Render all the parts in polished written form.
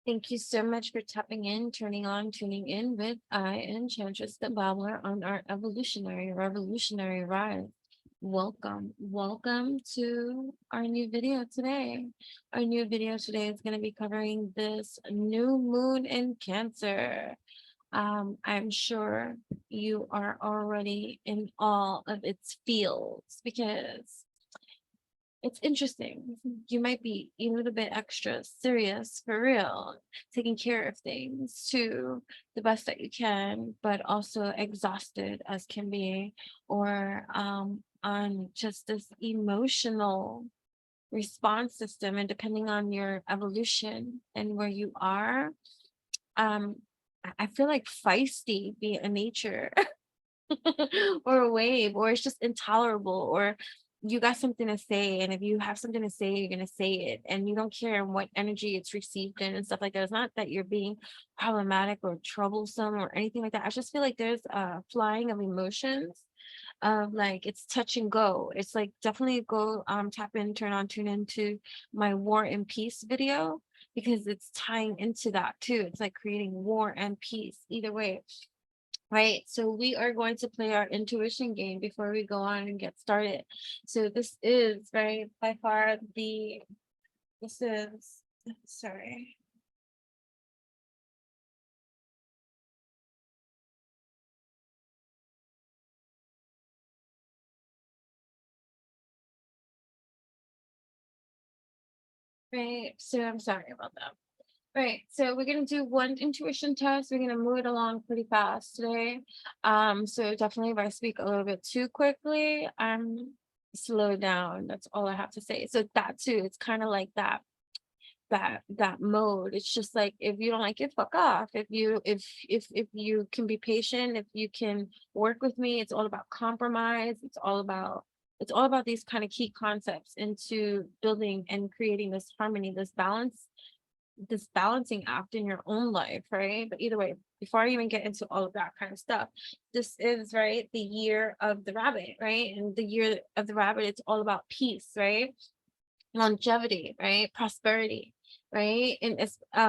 Thank you so much for tapping in, turning on, tuning in with I, Enchantress the Babbler, on our evolutionary, revolutionary ride. Welcome to our new video today. Our new video today is going to be covering this new moon in Cancer. I'm sure you are already in all of its fields because it's interesting. You might be a little bit extra serious for real, taking care of things to the best that you can, but also exhausted as can be, or on just this emotional response system. And depending on your evolution and where you are, I feel like feisty be a nature or a wave, or it's just intolerable, or you got something to say, and if you have something to say, you're gonna say it, and you don't care what energy it's received in and stuff like that. It's not that you're being problematic or troublesome or anything like that. I just feel like there's a flying of emotions, of like it's touch and go. It's like definitely go tap in, turn on, tune into my War and Peace video, because it's tying into that too. It's like creating war and peace either way. Right, so we are going to play our intuition game before we go on and get started. So this is right by far this is, sorry. Right, so I'm sorry about that. Right, so we're gonna do one intuition test. We're gonna move it along pretty fast today. So definitely if I speak a little bit too quickly, slow down. That's all I have to say. So that too, it's kind of like that mode. It's just like, if you don't like it, fuck off. If you can be patient, if you can work with me, it's all about compromise. It's all about these kind of key concepts into building and creating this harmony, this balance, this balancing act in your own life, right? But either way, before I even get into all of that kind of stuff, this is right the year of the rabbit, right? And the year of the rabbit, it's all about peace, right? Longevity, right? Prosperity, right? And it's but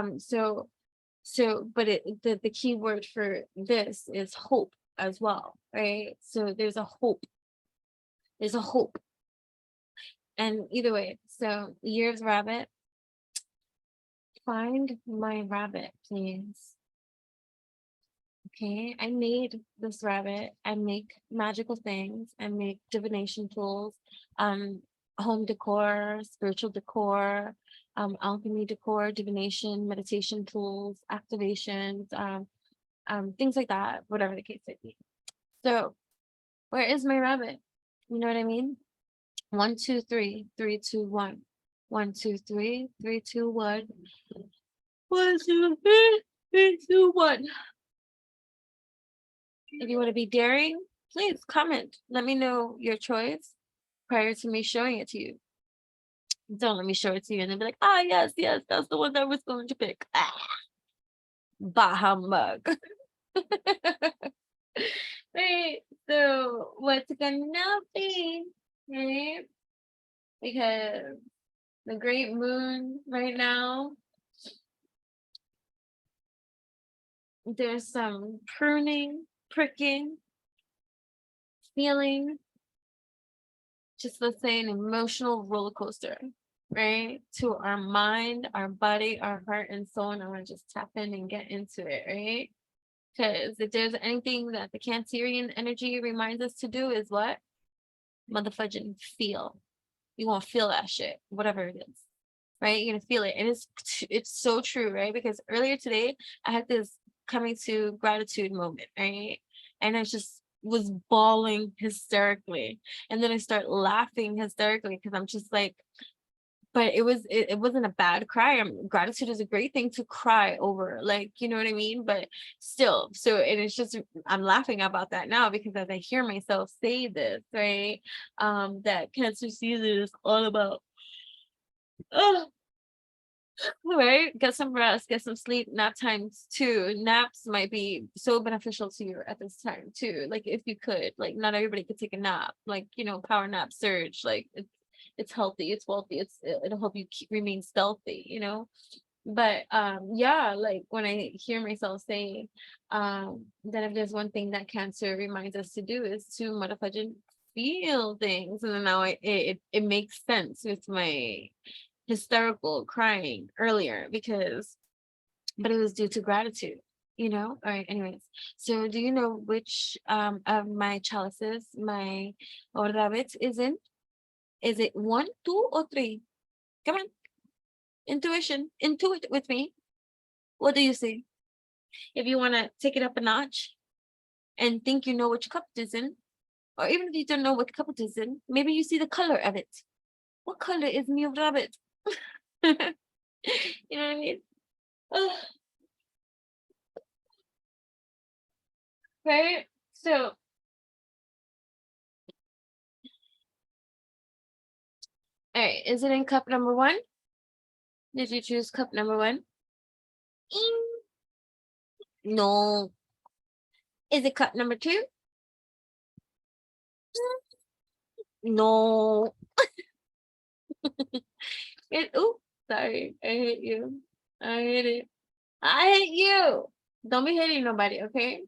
the key word for this is hope as well, right? So there's a hope. And either way, so the year of the rabbit, find my rabbit, please. Okay, I made this rabbit. I make magical things. I make divination tools, home decor, spiritual decor, alchemy decor, divination, meditation tools, activations, things like that, whatever the case may be. So, where is my rabbit? You know what I mean? 1, 2, 3, 3, 2, 1. 1, 2, 3, 3, 2, 1. 1, 2, 3, 3, 2, 1. If you want to be daring, please comment. Let me know your choice prior to me showing it to you. Don't let me show it to you and then be like, yes, that's the one that I was going to pick. Bah humbug. Right. So what's gonna be, right? Because the great moon right now, there's some pruning, pricking, feeling, just let's say an emotional roller coaster, right? To our mind, our body, our heart, and soul. And I want to just tap in and get into it, right? Because if there's anything that the Cancerian energy reminds us to do, is what? Motherfudging feel. You want to feel that shit, whatever it is, right? You're gonna feel it. And it's so true, right? Because earlier today, I had this coming to gratitude moment, right? And I just was bawling hysterically. And then I start laughing hysterically because I'm just like, but it wasn't a bad cry. Gratitude is a great thing to cry over, like, you know what I mean? But still, so, and it's just, I'm laughing about that now because as I hear myself say this, right, that Cancer season is all about, oh, right, get some rest, get some sleep. Nap times too. Naps might be so beneficial to you at this time too, like if you could, like not everybody could take a nap, like, power nap surge, like it's healthy, it's wealthy, it'll help you remain stealthy, But yeah, like when I hear myself say that if there's one thing that Cancer reminds us to do is to motherfucking feel things. And then now it makes sense with my hysterical crying earlier, because but it was due to gratitude, you know. All right, anyways, so do you know which of my chalices my rabbit is in? Is it 1, 2, or 3? Come on, intuition, intuit with me. What do you say? If you want to take it up a notch and think you know which cup it is in, or even if you don't know what cup it is in, maybe you see the color of it. What color is my rabbit? You know what I mean? Ugh. Right? So, all right, is it in cup number 1? Did you choose cup number 1? No. Is it cup number 2? No. Oh, sorry. I hate you. I hate it. I hate you. Don't be hating nobody, okay?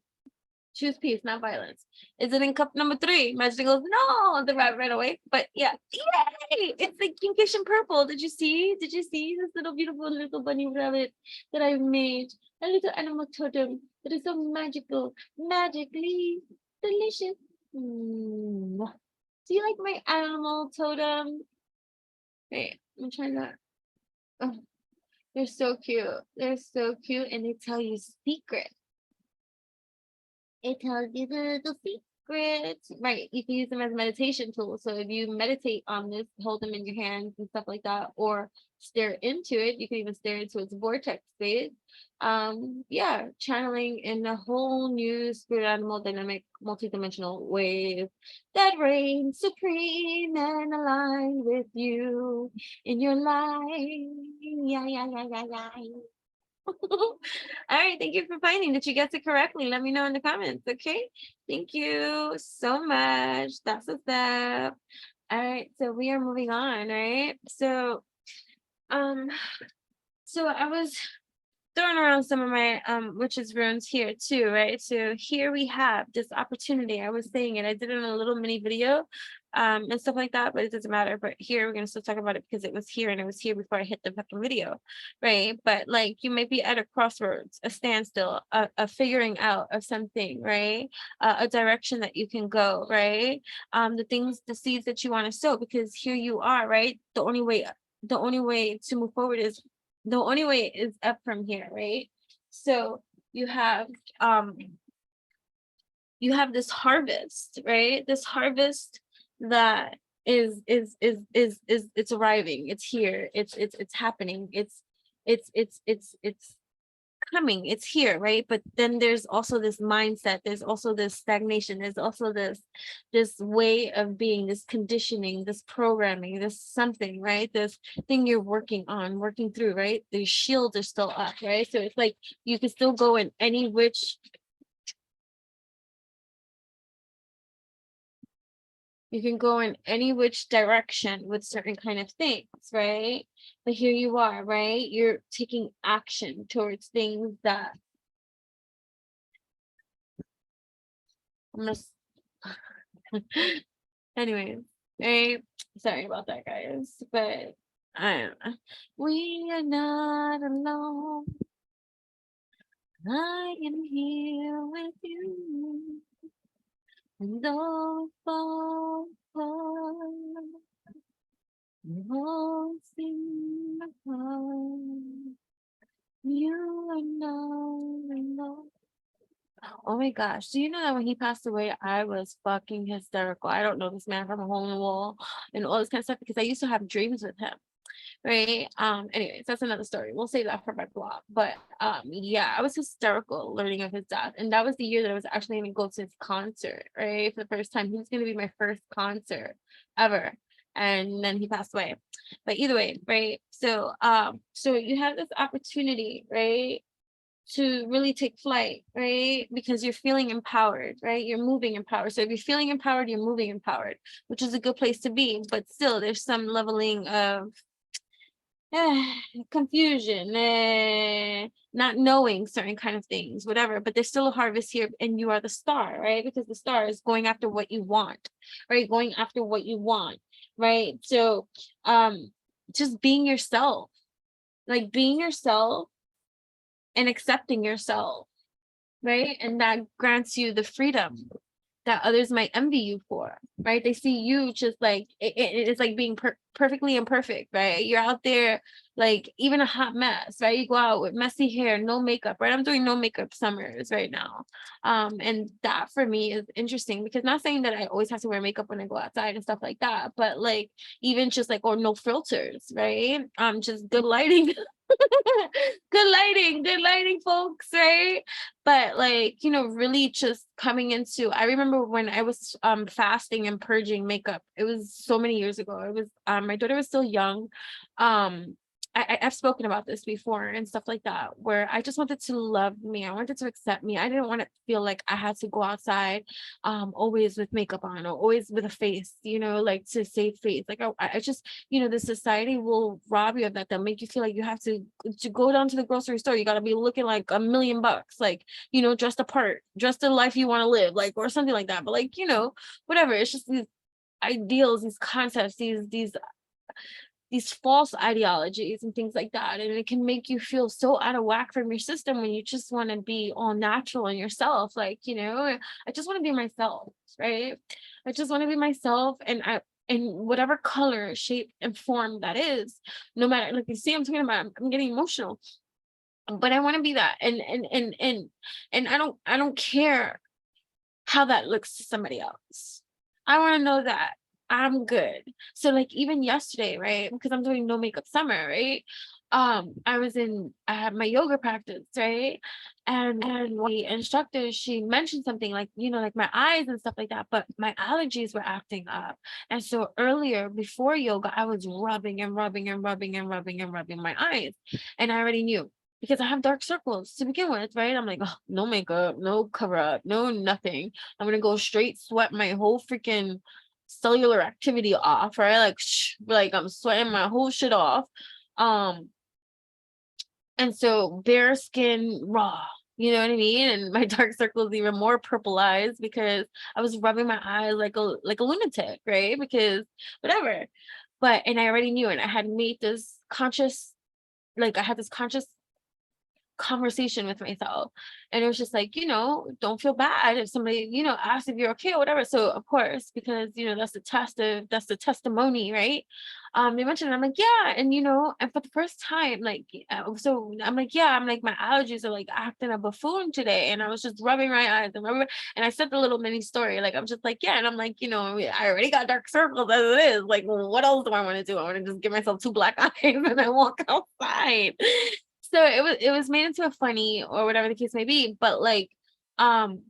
Choose peace, not violence. Is it in cup number 3? Magic goes, no, the rabbit ran away. But yeah, yay! It's the pinkish and purple. Did you see? Did you see this little beautiful little bunny rabbit that I've made? A little animal totem that is so magical, magically delicious. Do you like my animal totem? Wait, I'm trying to. Oh, they're so cute. They're so cute, and they tell you secrets. It tells you the secrets. Right. You can use them as a meditation tool. So if you meditate on this, hold them in your hands and stuff like that, or stare into it. You can even stare into its vortex state. Yeah, channeling in a whole new spirit animal dynamic, multidimensional ways that reign supreme and align with you in your life. Yeah, yeah, yeah, yeah, yeah. All right, thank you for finding. Did you guess it correctly? Let me know in the comments, okay? Thank you so much. That's what's up. All right, so we are moving on, right? Um, so I was throwing around some of my witches runes here too, right? So here we have this opportunity. I was saying it, I did it in a little mini video and stuff like that, but it doesn't matter. But here we're gonna still talk about it because it was here and it was here before I hit the fucking video, right? But like you might be at a crossroads, a standstill, a figuring out of something, right? A direction that you can go, right? The things, the seeds that you want to sow, because here you are, right? The only way to move forward is the only way is up from here, right? So you have um this harvest, right? This harvest that is it's arriving, it's here, it's happening, it's coming, it's here, right? But then there's also this mindset, there's also this stagnation, there's also this way of being, this conditioning, this programming, this something, right? This thing you're working on, working through, right? The shields are still up, right? So it's like you can still go in any which direction with certain kind of things, right? But here you are, right? You're taking action towards things that I'm just anyway, right? Sorry about that, guys. But we are not alone. I am here with you. And don't fall apart. You won't see apart. You are not alone. Oh my gosh. Do you know that when he passed away, I was fucking hysterical. I don't know this man from a hole in the wall and all this kind of stuff because I used to have dreams with him. Right. Anyways, that's another story. We'll save that for my blog. But yeah, I was hysterical learning of his death. And that was the year that I was actually gonna go to his concert, right? For the first time. He was gonna be my first concert ever. And then he passed away. But either way, right? So you have this opportunity, right? To really take flight, right? Because you're feeling empowered, right? You're moving empowered. So if you're feeling empowered, you're moving empowered, which is a good place to be. But still, there's some leveling of confusion, not knowing certain kind of things, whatever, but there's still a harvest here and you are the star, right? Because the star is going after what you want, right? Going after what you want, right? So just being yourself, like being yourself and accepting yourself, right? And that grants you the freedom that others might envy you for, right? They see you just like it's like being perfectly imperfect, right? You're out there like even a hot mess, right? You go out with messy hair, no makeup, right? I'm doing no makeup summers right now. And that for me is interesting because not saying that I always have to wear makeup when I go outside and stuff like that, but like even just like or no filters, right? Just good lighting. Good lighting, folks, right? But like, you know, really just coming into, I remember when I was fasting and purging makeup. It was so many years ago. It was my daughter was still young. um I've spoken about this before and stuff like that, where I just wanted to love me. I wanted to accept me. I didn't want to feel like I had to go outside always with makeup on or always with a face, you know, like to save face. Like I just, you know, the society will rob you of that. They'll make you feel like you have to go down to the grocery store. You got to be looking like $1,000,000, like, you know, dressed apart, dressed the life you want to live, like, or something like that. But like, you know, whatever. It's just these ideals, these concepts, these false ideologies and things like that. And it can make you feel so out of whack from your system when you just want to be all natural in yourself. Like, you know, I just want to be myself, right? I just want to be myself. And in whatever color, shape, and form that is, no matter, like you see, I'm talking about, I'm getting emotional, but I want to be that. And I don't care how that looks to somebody else. I want to know that I'm good. So like even yesterday, right? Because I'm doing no makeup summer, right? I had my yoga practice, right? And the instructor, she mentioned something like, you know, like my eyes and stuff like that, but my allergies were acting up. And so earlier before yoga, I was rubbing and rubbing and rubbing and rubbing and rubbing my eyes. And I already knew because I have dark circles to begin with, right? I'm like, oh, no makeup, no cover up, no nothing. I'm gonna go straight sweat my whole freaking cellular activity off, right? Like I'm sweating my whole shit off. Um, and so bare skin, raw, you know what I mean? And my dark circles even more purple eyes because I was rubbing my eyes like a lunatic, right? Because whatever. But and I already knew, and I had made this conscious, like I had this conscious conversation with myself, and it was just like, you know, don't feel bad if somebody, you know, asks if you're okay or whatever. So of course, because you know that's the testimony, right? They mentioned it. I'm like, yeah. And you know, and for the first time, like, so I'm like, yeah, I'm like, my allergies are like acting a buffoon today, and I was just rubbing my eyes and rubbing, and I said the little mini story, like I'm just like, yeah. And I'm like, you know, I already got dark circles as it is, like, well, what else do I want to do? I want to just give myself two black eyes and I walk outside. So it was made into a funny or whatever the case may be, but like um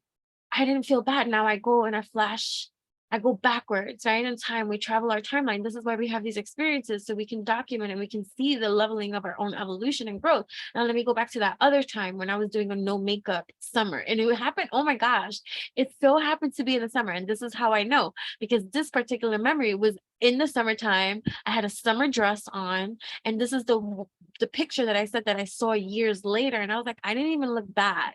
I didn't feel bad. Now I go and I go backwards, right? In time, we travel our timeline. This is why we have these experiences, so we can document and we can see the leveling of our own evolution and growth. Now let me go back to that other time when I was doing a no makeup summer. And it happened, oh my gosh, it so happened to be in the summer. And this is how I know, because this particular memory was in the summertime. I had a summer dress on, and this is the picture that I said that I saw years later. And I was like, I didn't even look bad,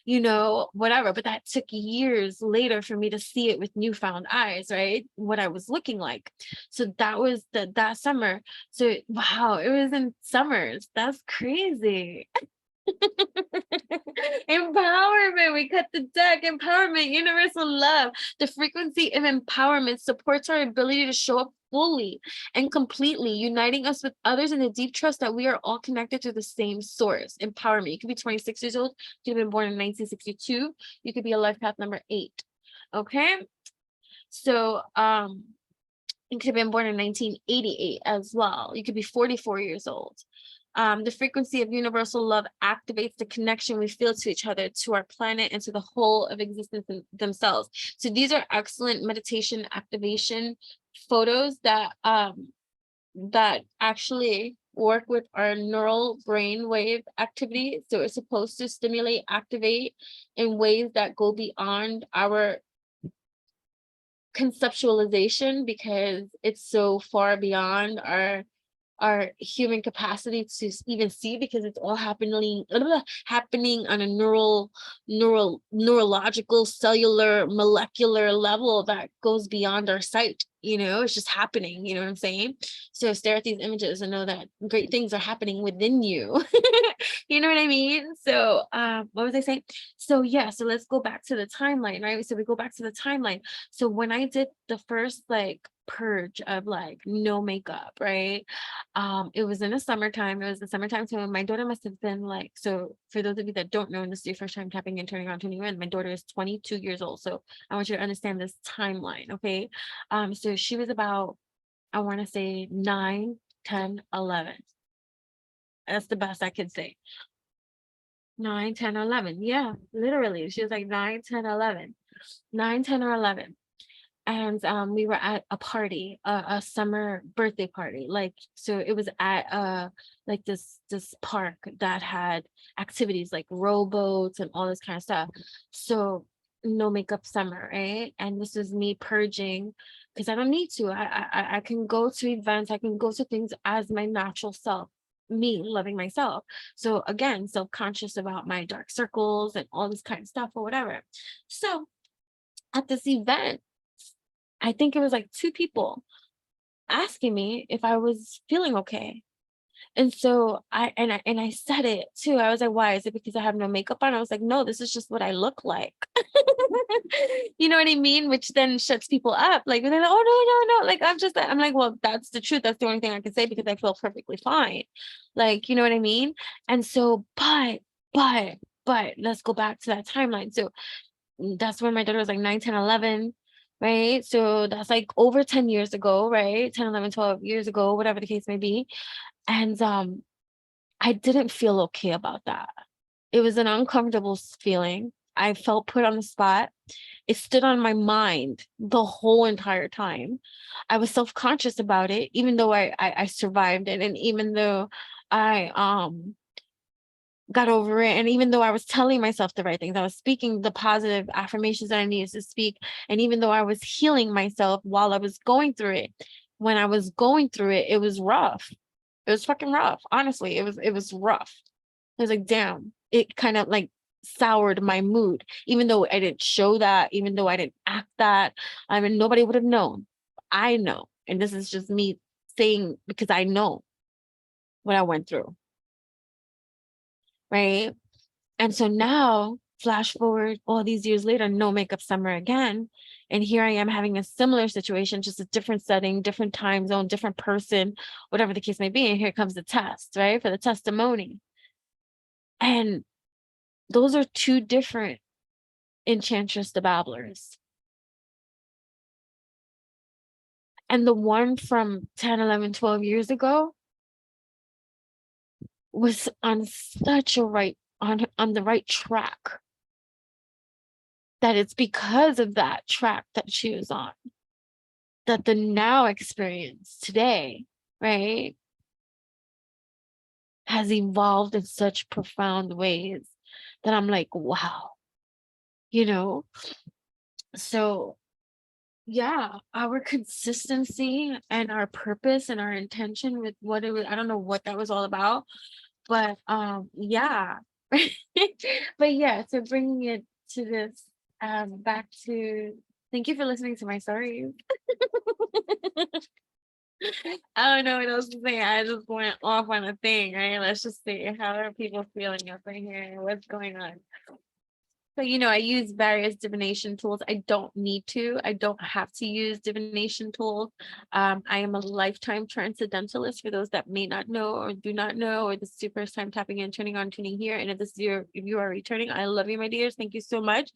you know, whatever. But that took years later for me to see it with newfound eyes, right? What I was looking like. So that was that summer. So wow, it was in summers. That's crazy. Empowerment. We cut the deck. Empowerment, universal love. The frequency of empowerment supports our ability to show up fully and completely, uniting us with others in the deep trust that we are all connected to the same source. Empowerment. You could be 26 years old. You could have been born in 1962. You could be a life path number 8. Okay. So, you could have been born in 1988 as well. You could be 44 years old. The frequency of universal love activates the connection we feel to each other, to our planet, and to the whole of existence themselves. So these are excellent meditation activation photos that actually work with our neural brain wave activity. So it's supposed to stimulate, activate in ways that go beyond our conceptualization, because it's so far beyond our our human capacity to even see, because it's all happening on a neurological, cellular, molecular level that goes beyond our sight. It's just happening. You know what I'm saying? So stare at these images and know that great things are happening within you. You know what I mean? So what was I saying? So yeah, so let's go back to the timeline, right? So we go back to the timeline. So when I did the first like purge of like no makeup, right? It was in the summertime. It was the summertime. So my daughter must have been like, so for those of you that don't know, and this is your first time tapping and turning on 21, my daughter is 22 years old. So I want you to understand this timeline, okay? So she was about, I want to say 9, 10, 11. That's the best I could say. 9, 10, 11. Yeah, literally. She was like 9, 10, 11. 9, 10, or 11. And we were at a party, a summer birthday party. Like, so it was at like this park that had activities like rowboats and all this kind of stuff. So no makeup summer, right? And this was me purging, because I don't need to. I can go to events, I can go to things as my natural self, me loving myself. So again, self-conscious about my dark circles and all this kind of stuff or whatever. So at this event, I think it was like 2 people asking me if I was feeling okay. And so I said it too. I was like, why? Is it because I have no makeup on? I was like, no, this is just what I look like. You know what I mean? Which then shuts people up. Like, they're like, oh no. Like, I'm like, well, that's the truth. That's the only thing I can say, because I feel perfectly fine. Like, you know what I mean? And so, but let's go back to that timeline. So that's when my daughter was like 9, 10, 11, right? So that's like over 10 years ago, right? 10, 11, 12 years ago, whatever the case may be. And I didn't feel okay about that. It was an uncomfortable feeling. I felt put on the spot. It stood on my mind the whole entire time. I was self-conscious about it, even though I survived it, and even though I got over it. And even though I was telling myself the right things, I was speaking the positive affirmations that I needed to speak. And even though I was healing myself while I was going through it, when I was going through it, it was rough. It was fucking rough. Honestly, it was rough. I was like, damn, it kind of like soured my mood, even though I didn't show that, even though I didn't act that. I mean, nobody would have known. I know. And this is just me saying, because I know what I went through. Right. And so now, flash forward all these years later, no makeup summer again. And here I am having a similar situation, just a different setting, different time zone, different person, whatever the case may be. And here comes the test, right? For the testimony. And those are 2 different enchantress the babblers. And the one from 10, 11, 12 years ago was on such a on the right track, that it's because of that track that she was on, that the now experience today, right, has evolved in such profound ways that I'm like, wow, you know? So yeah, our consistency and our purpose and our intention with what it was, I don't know what that was all about, but yeah. But yeah, so bringing it to this, back to, thank you for listening to my stories. I don't know what else to say. I just went off on a thing, right? Let's just see, how are people feeling up in here? What's going on? So, I use various divination tools. I don't need to. I don't have to use divination tools. I am a lifetime transcendentalist, for those that may not know or do not know, or this is your first time tapping in, turning on, tuning here. And if you are returning, I love you, my dears. Thank you so much.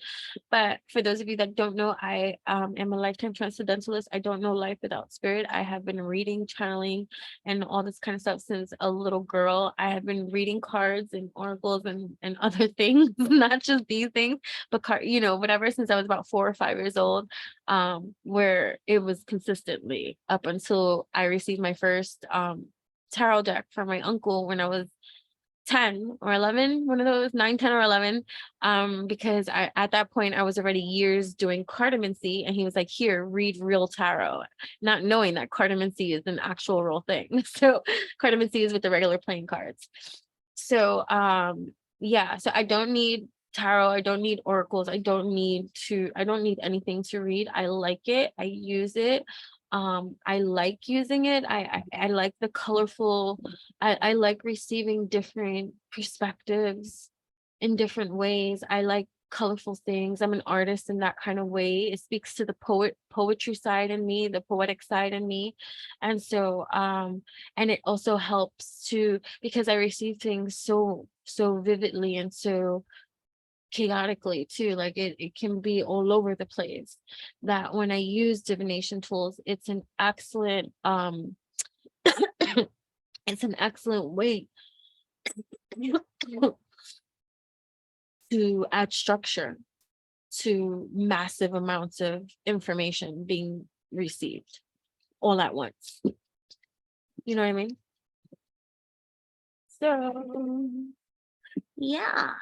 But for those of you that don't know, I am a lifetime transcendentalist. I don't know life without spirit. I have been reading, channeling, and all this kind of stuff since a little girl. I have been reading cards and oracles and other things, not just these things, but whatever, since I was about 4 or 5 years old, where it was consistently up until I received my first tarot deck from my uncle when I was 10 or 11, one of those, 9, 10, or 11, because at that point I was already years doing cartomancy, and he was like, here, read real tarot, not knowing that cartomancy is an actual real thing. So cartomancy is with the regular playing cards. So yeah, so I don't need tarot, I don't need oracles, I don't need anything to read. I like it, I use it. I like using it. I like the colorful, I like receiving different perspectives in different ways. I like colorful things. I'm an artist in that kind of way. It speaks to the poetry side in me, the poetic side in me. And so and it also helps to, because I receive things so vividly and so chaotically too, like it can be all over the place, that when I use divination tools, it's an excellent it's an excellent way to add structure to massive amounts of information being received all at once. You know what I mean? So yeah.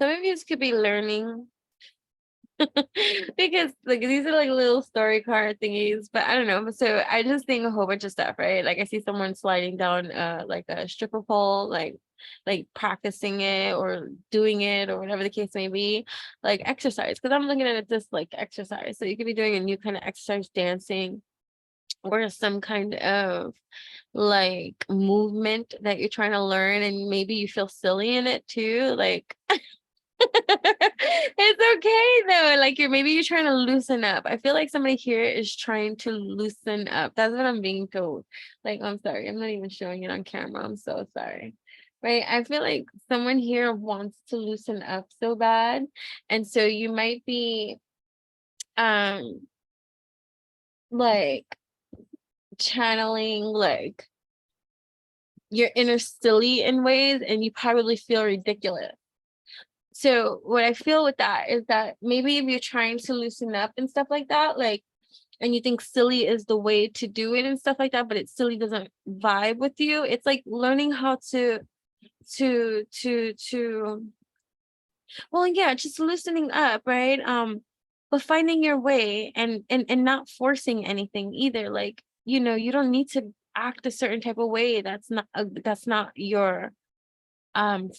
Some of you could be learning because like these are like little story card thingies, but I don't know. So I just think a whole bunch of stuff, right? Like I see someone sliding down like a stripper pole, like practicing it or doing it or whatever the case may be, like exercise. Because I'm looking at it just like exercise. So you could be doing a new kind of exercise, dancing, or some kind of like movement that you're trying to learn, and maybe you feel silly in it too, like it's okay though. Like maybe you're trying to loosen up. I feel like somebody here is trying to loosen up. That's what I'm being told. Like, I'm sorry, I'm not even showing it on camera. I'm so sorry. Right? I feel like someone here wants to loosen up so bad. And so you might be um like channeling like your inner silly in ways, and you probably feel ridiculous. So what I feel with that is that maybe if you're trying to loosen up and stuff like that, like, and you think silly is the way to do it and stuff like that, but it silly doesn't vibe with you, it's like learning how to well, yeah, just loosening up, right? But finding your way, and not forcing anything either. Like, you don't need to act a certain type of way. That's not your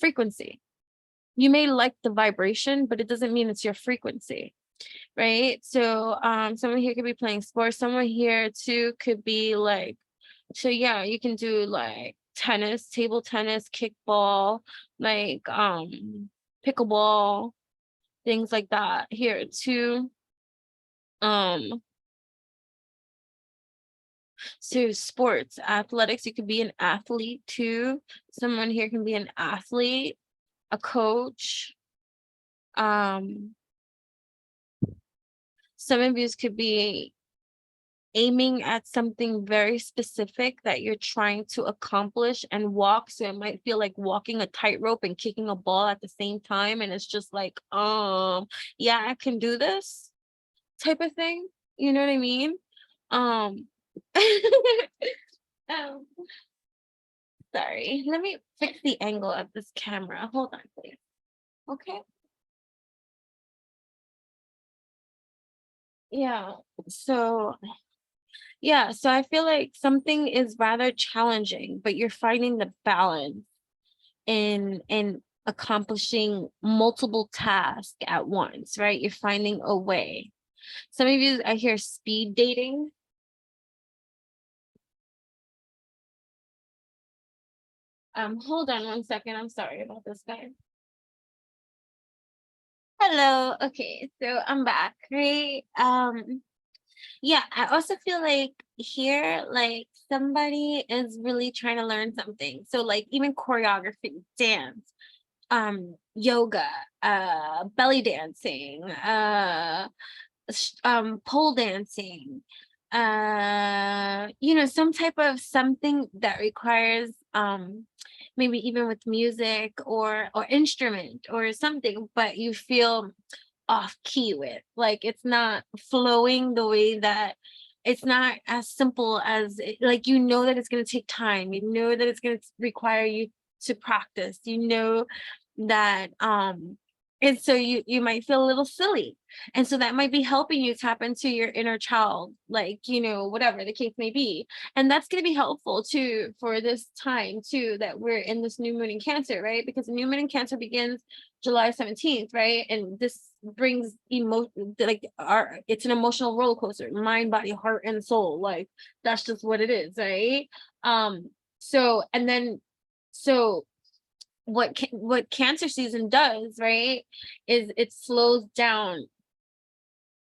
frequency. You may like the vibration, but it doesn't mean it's your frequency, right? So someone here could be playing sports, someone here too could be like, so yeah, you can do like tennis, table tennis, kickball, like pickleball, things like that here too. um so sports, athletics, you could be an athlete too. Someone here can be an athlete, a coach. Some of you could be aiming at something very specific that you're trying to accomplish and walk. So it might feel like walking a tightrope and kicking a ball at the same time. And it's just like, yeah, I can do this type of thing. You know what I mean? Um, um sorry. Let me fix the angle of this camera. Hold on, please. Okay. Yeah. So yeah, so I feel like something is rather challenging, but you're finding the balance in accomplishing multiple tasks at once, right? You're finding a way. Some of you, I hear speed dating. Hold on one second. I'm sorry about this, guy. Hello. Okay, so I'm back, right? Yeah, I also feel like here, like somebody is really trying to learn something. So like even choreography, dance, yoga, belly dancing, pole dancing, some type of something that requires maybe even with music or instrument or something, but you feel off key with, like it's not flowing the way that, it's not as simple as like that it's going to take time, that it's going to require you to practice, that and so you might feel a little silly, and so that might be helping you tap into your inner child, like whatever the case may be. And that's going to be helpful too for this time too, that we're in this new moon in Cancer, right? Because the new moon in Cancer begins July 17th, right? And this brings emotion, like it's an emotional roller coaster, mind, body, heart, and soul. Like that's just what it is, right? So and then so what Cancer season does, right, is it slows down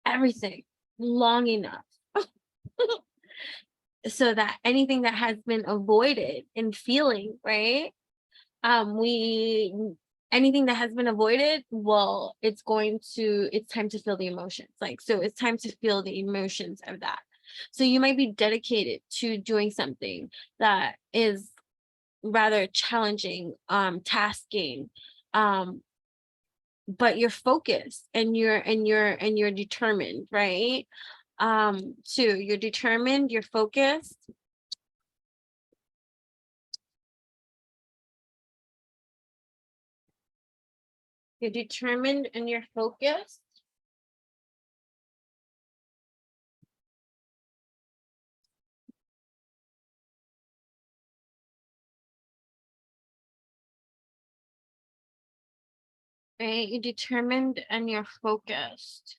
everything long enough so that anything that has been avoided in feeling, right, we anything that has been avoided, well, it's time to feel the emotions, like, so it's time to feel the emotions of that. So you might be dedicated to doing something that is rather challenging, tasking, but you're focused and you're determined, right? Too, you're determined, you're focused. You're determined and you're focused. Right? You're determined and you're focused.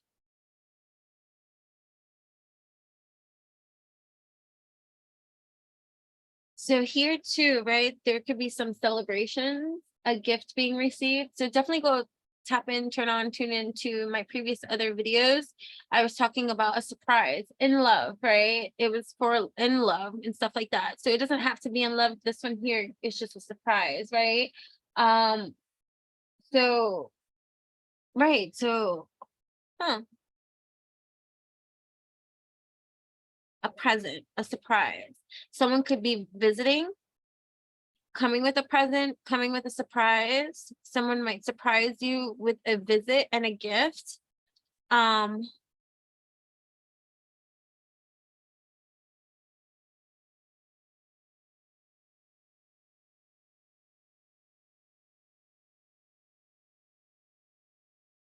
So here too, right, there could be some celebrations, a gift being received. So definitely go tap in, tune in to my previous other videos. I was talking about a surprise in love, right? It was for in love and stuff like that. So it doesn't have to be in love. This one here is just a surprise, right? So right, so a present, a surprise. Someone could be visiting, coming with a present, coming with a surprise. Someone might surprise you with a visit and a gift.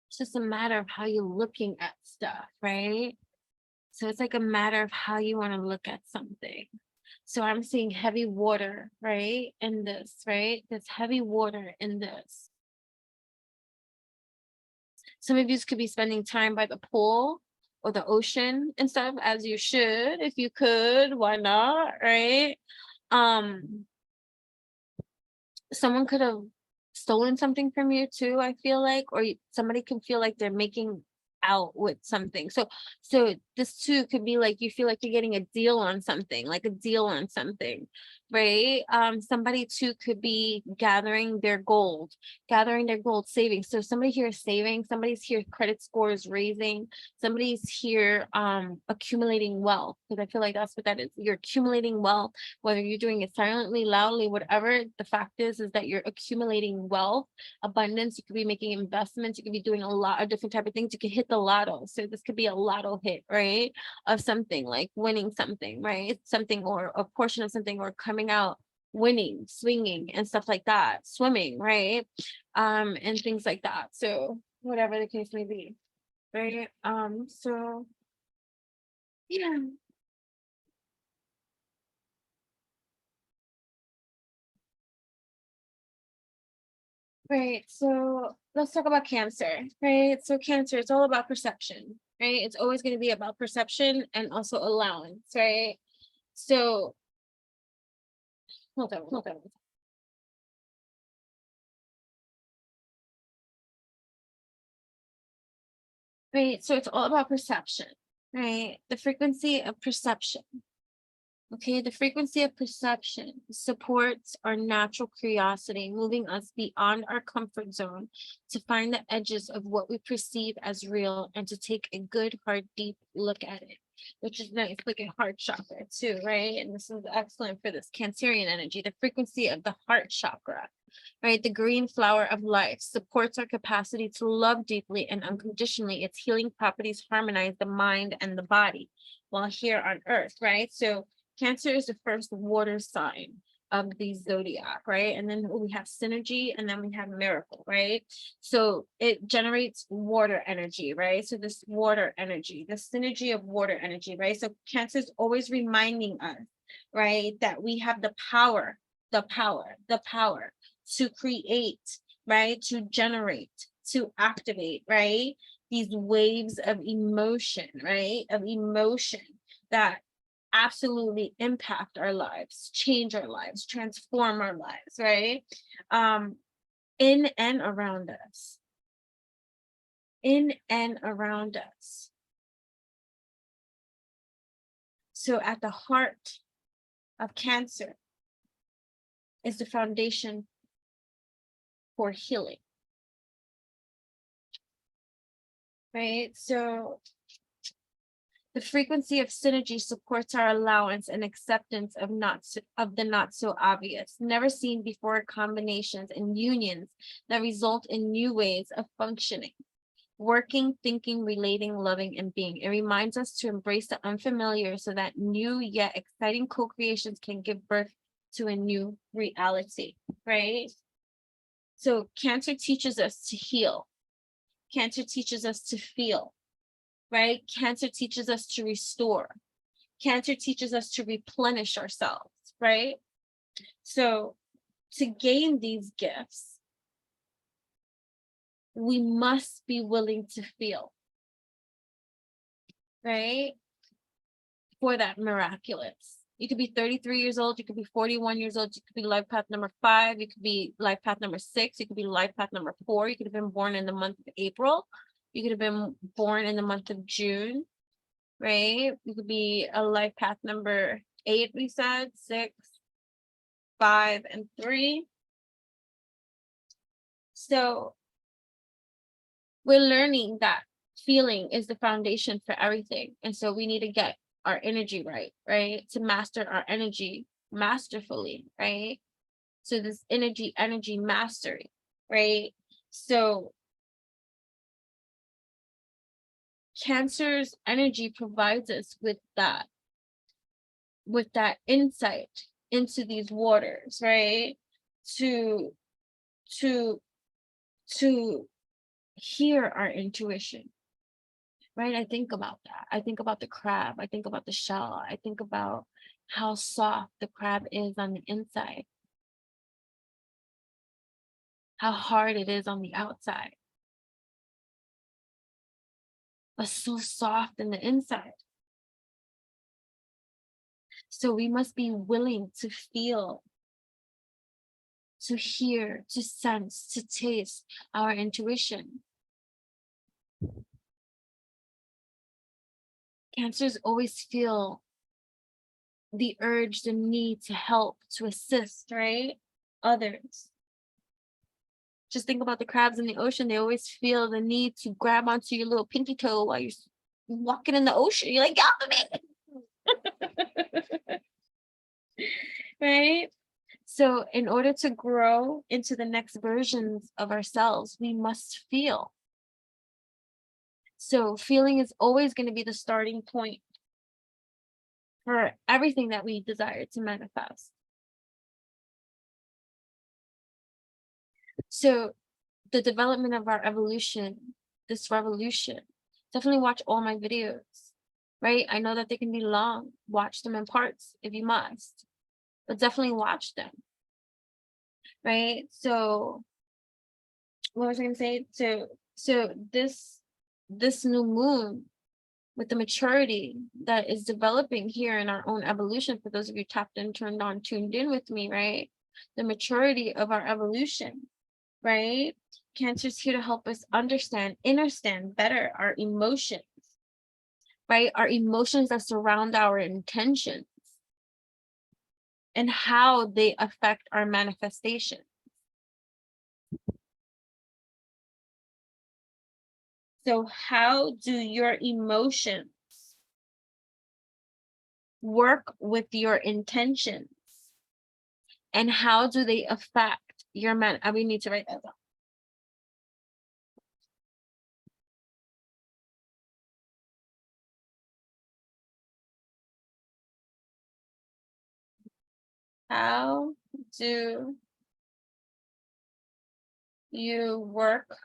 It's just a matter of how you're looking at stuff, right? So it's like a matter of how you want to look at something. So I'm seeing heavy water, right? In this, right? There's heavy water in this. Some of you could be spending time by the pool or the ocean and stuff, as you should, if you could, why not, right? Someone could have stolen something from you too, I feel like, or somebody can feel like they're making out with something. So this too could be like you feel like you're getting a deal on something, like a deal on something, right? Somebody too could be gathering their gold, savings. So somebody here is saving, somebody's here credit score is raising, somebody's here accumulating wealth, because I feel like that's what that is. You're accumulating wealth, whether you're doing it silently, loudly, whatever. The fact is that you're accumulating wealth, abundance. You could be making investments, you could be doing a lot of different type of things. You could hit the lotto. So this could be a lotto hit, right? Of something, like winning something, right? Something, or a portion of something, or coming out winning, swinging and stuff like that, swimming, right? And things like that. So whatever the case may be, right? So yeah. Right. So let's talk about Cancer, right? So Cancer, it's all about perception, right? It's always going to be about perception and also allowance, right? So hold on, hold on. Right. So it's all about perception, right? The frequency of perception. Okay, the frequency of perception supports our natural curiosity, moving us beyond our comfort zone to find the edges of what we perceive as real and to take a good, hard, deep look at it. which is nice, like a heart chakra too, right? And this is excellent for this Cancerian energy. The frequency of the heart chakra, right? The green flower of life supports our capacity to love deeply and unconditionally. Its healing properties harmonize the mind and the body while here on earth, right? So Cancer is the first water sign of the zodiac, right? And then we have synergy, and then we have miracle, right? So it generates water energy, right? So this water energy, the synergy of water energy, right? So Cancer is always reminding us, right, that we have the power to create, right? To generate, to activate, right? These waves of emotion, right? Of emotion that absolutely impact our lives, change our lives, transform our lives, right? In and around us. In and around us. So at the heart of Cancer is the foundation for healing, right? So the frequency of synergy supports our allowance and acceptance of the not so obvious, never seen before combinations and unions that result in new ways of functioning, working, thinking, relating, loving, and being. It reminds us to embrace the unfamiliar so that new yet exciting co-creations can give birth to a new reality, right? So Cancer teaches us to heal. Cancer teaches us to feel, right? Cancer teaches us to restore. Cancer teaches us to replenish ourselves, right? So to gain these gifts, we must be willing to feel, right? For that miraculous. You could be 33 years old, you could be 41 years old, you could be life path number 5, you could be life path number 6, you could be life path number 4, you could have been born in the month of April, you could have been born in the month of June, right? You could be a life path number 8, we said, 6, 5, and 3. So we're learning that feeling is the foundation for everything. And so we need to get our energy right, right? To master our energy masterfully, right? So this energy mastery, right? So Cancer's energy provides us with that insight into these waters, right? To hear our intuition, right? I think about that. I think about the crab. I think about the shell. I think about how soft the crab is on the inside, how hard it is on the outside, but so soft in the inside. So we must be willing to feel, to hear, to sense, to taste our intuition. Cancers always feel the urge, the need to help, to assist, right? Others. Just think about the crabs in the ocean. They always feel the need to grab onto your little pinky toe while you're walking in the ocean. You're like, help me. Right? So in order to grow into the next versions of ourselves, we must feel. So feeling is always going to be the starting point for everything that we desire to manifest. So the development of our evolution, this revolution, definitely watch all my videos, right? I know that they can be long. Watch them in parts if you must, but definitely watch them, right? So what was I gonna say? So this new moon, with the maturity that is developing here in our own evolution, for those of you tapped in, turned on, tuned in with me, right? The maturity of our evolution, right? Cancer's here to help us understand better our emotions, right? Our emotions that surround our intentions and how they affect our manifestation. So how do your emotions work with your intentions, and how do they affect your we need to write that down. How do you work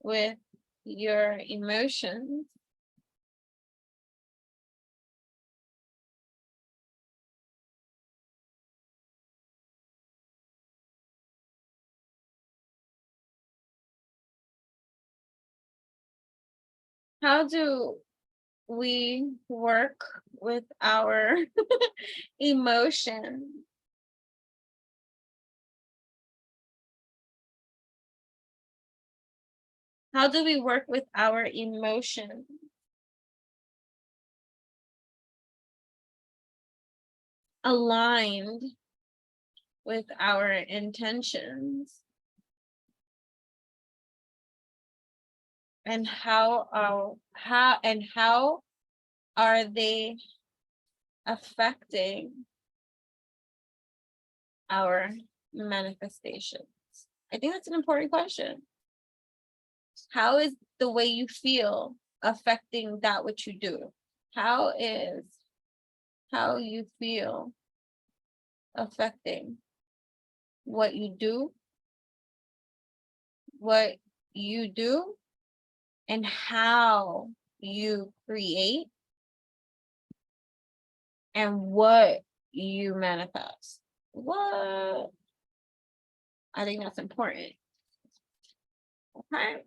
with your emotions how do we work with our emotions? How do we work with our emotions aligned with our intentions? And how are they affecting our manifestations? I think that's an important question. How is the way you feel affecting that which you do? How is how you feel affecting what you do, and how you create and what you manifest? What? I think that's important. Okay,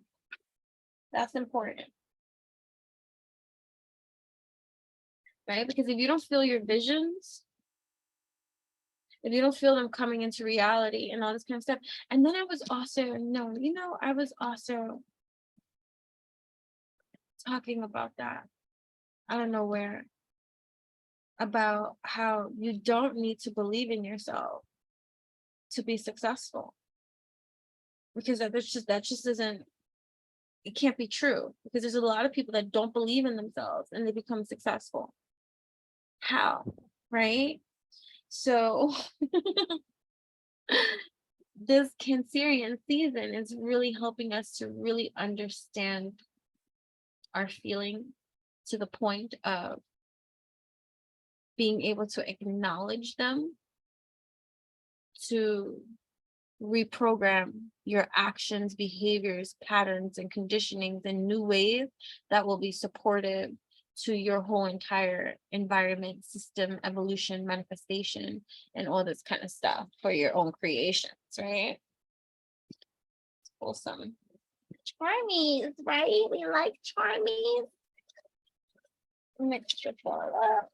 that's important, right? Because if you don't feel your visions, if you don't feel them coming into reality and all this kind of stuff. And then I was also, I was also talking about that. I don't know where, about how you don't need to believe in yourself to be successful. Because that just isn't, it can't be true, because there's a lot of people that don't believe in themselves and they become successful. How? Right? So this Cancerian season is really helping us to really understand our feeling to the point of being able to acknowledge them, to reprogram your actions, behaviors, patterns, and conditionings in new ways that will be supportive to your whole entire environment, system, evolution, manifestation, and all this kind of stuff for your own creations, right? Wholesome. Charmies, right? We like charmies. Mix it all up.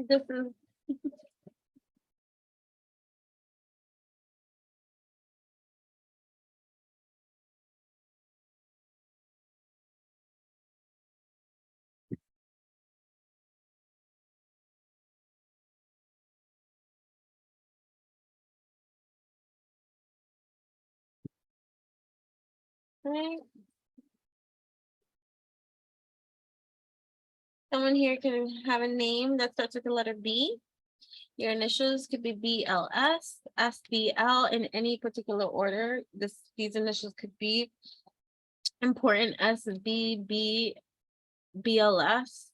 This is right. Someone here can have a name that starts with the letter B. Your initials could be BLS, SBL in any particular order. These initials could be important: SBB, BLS,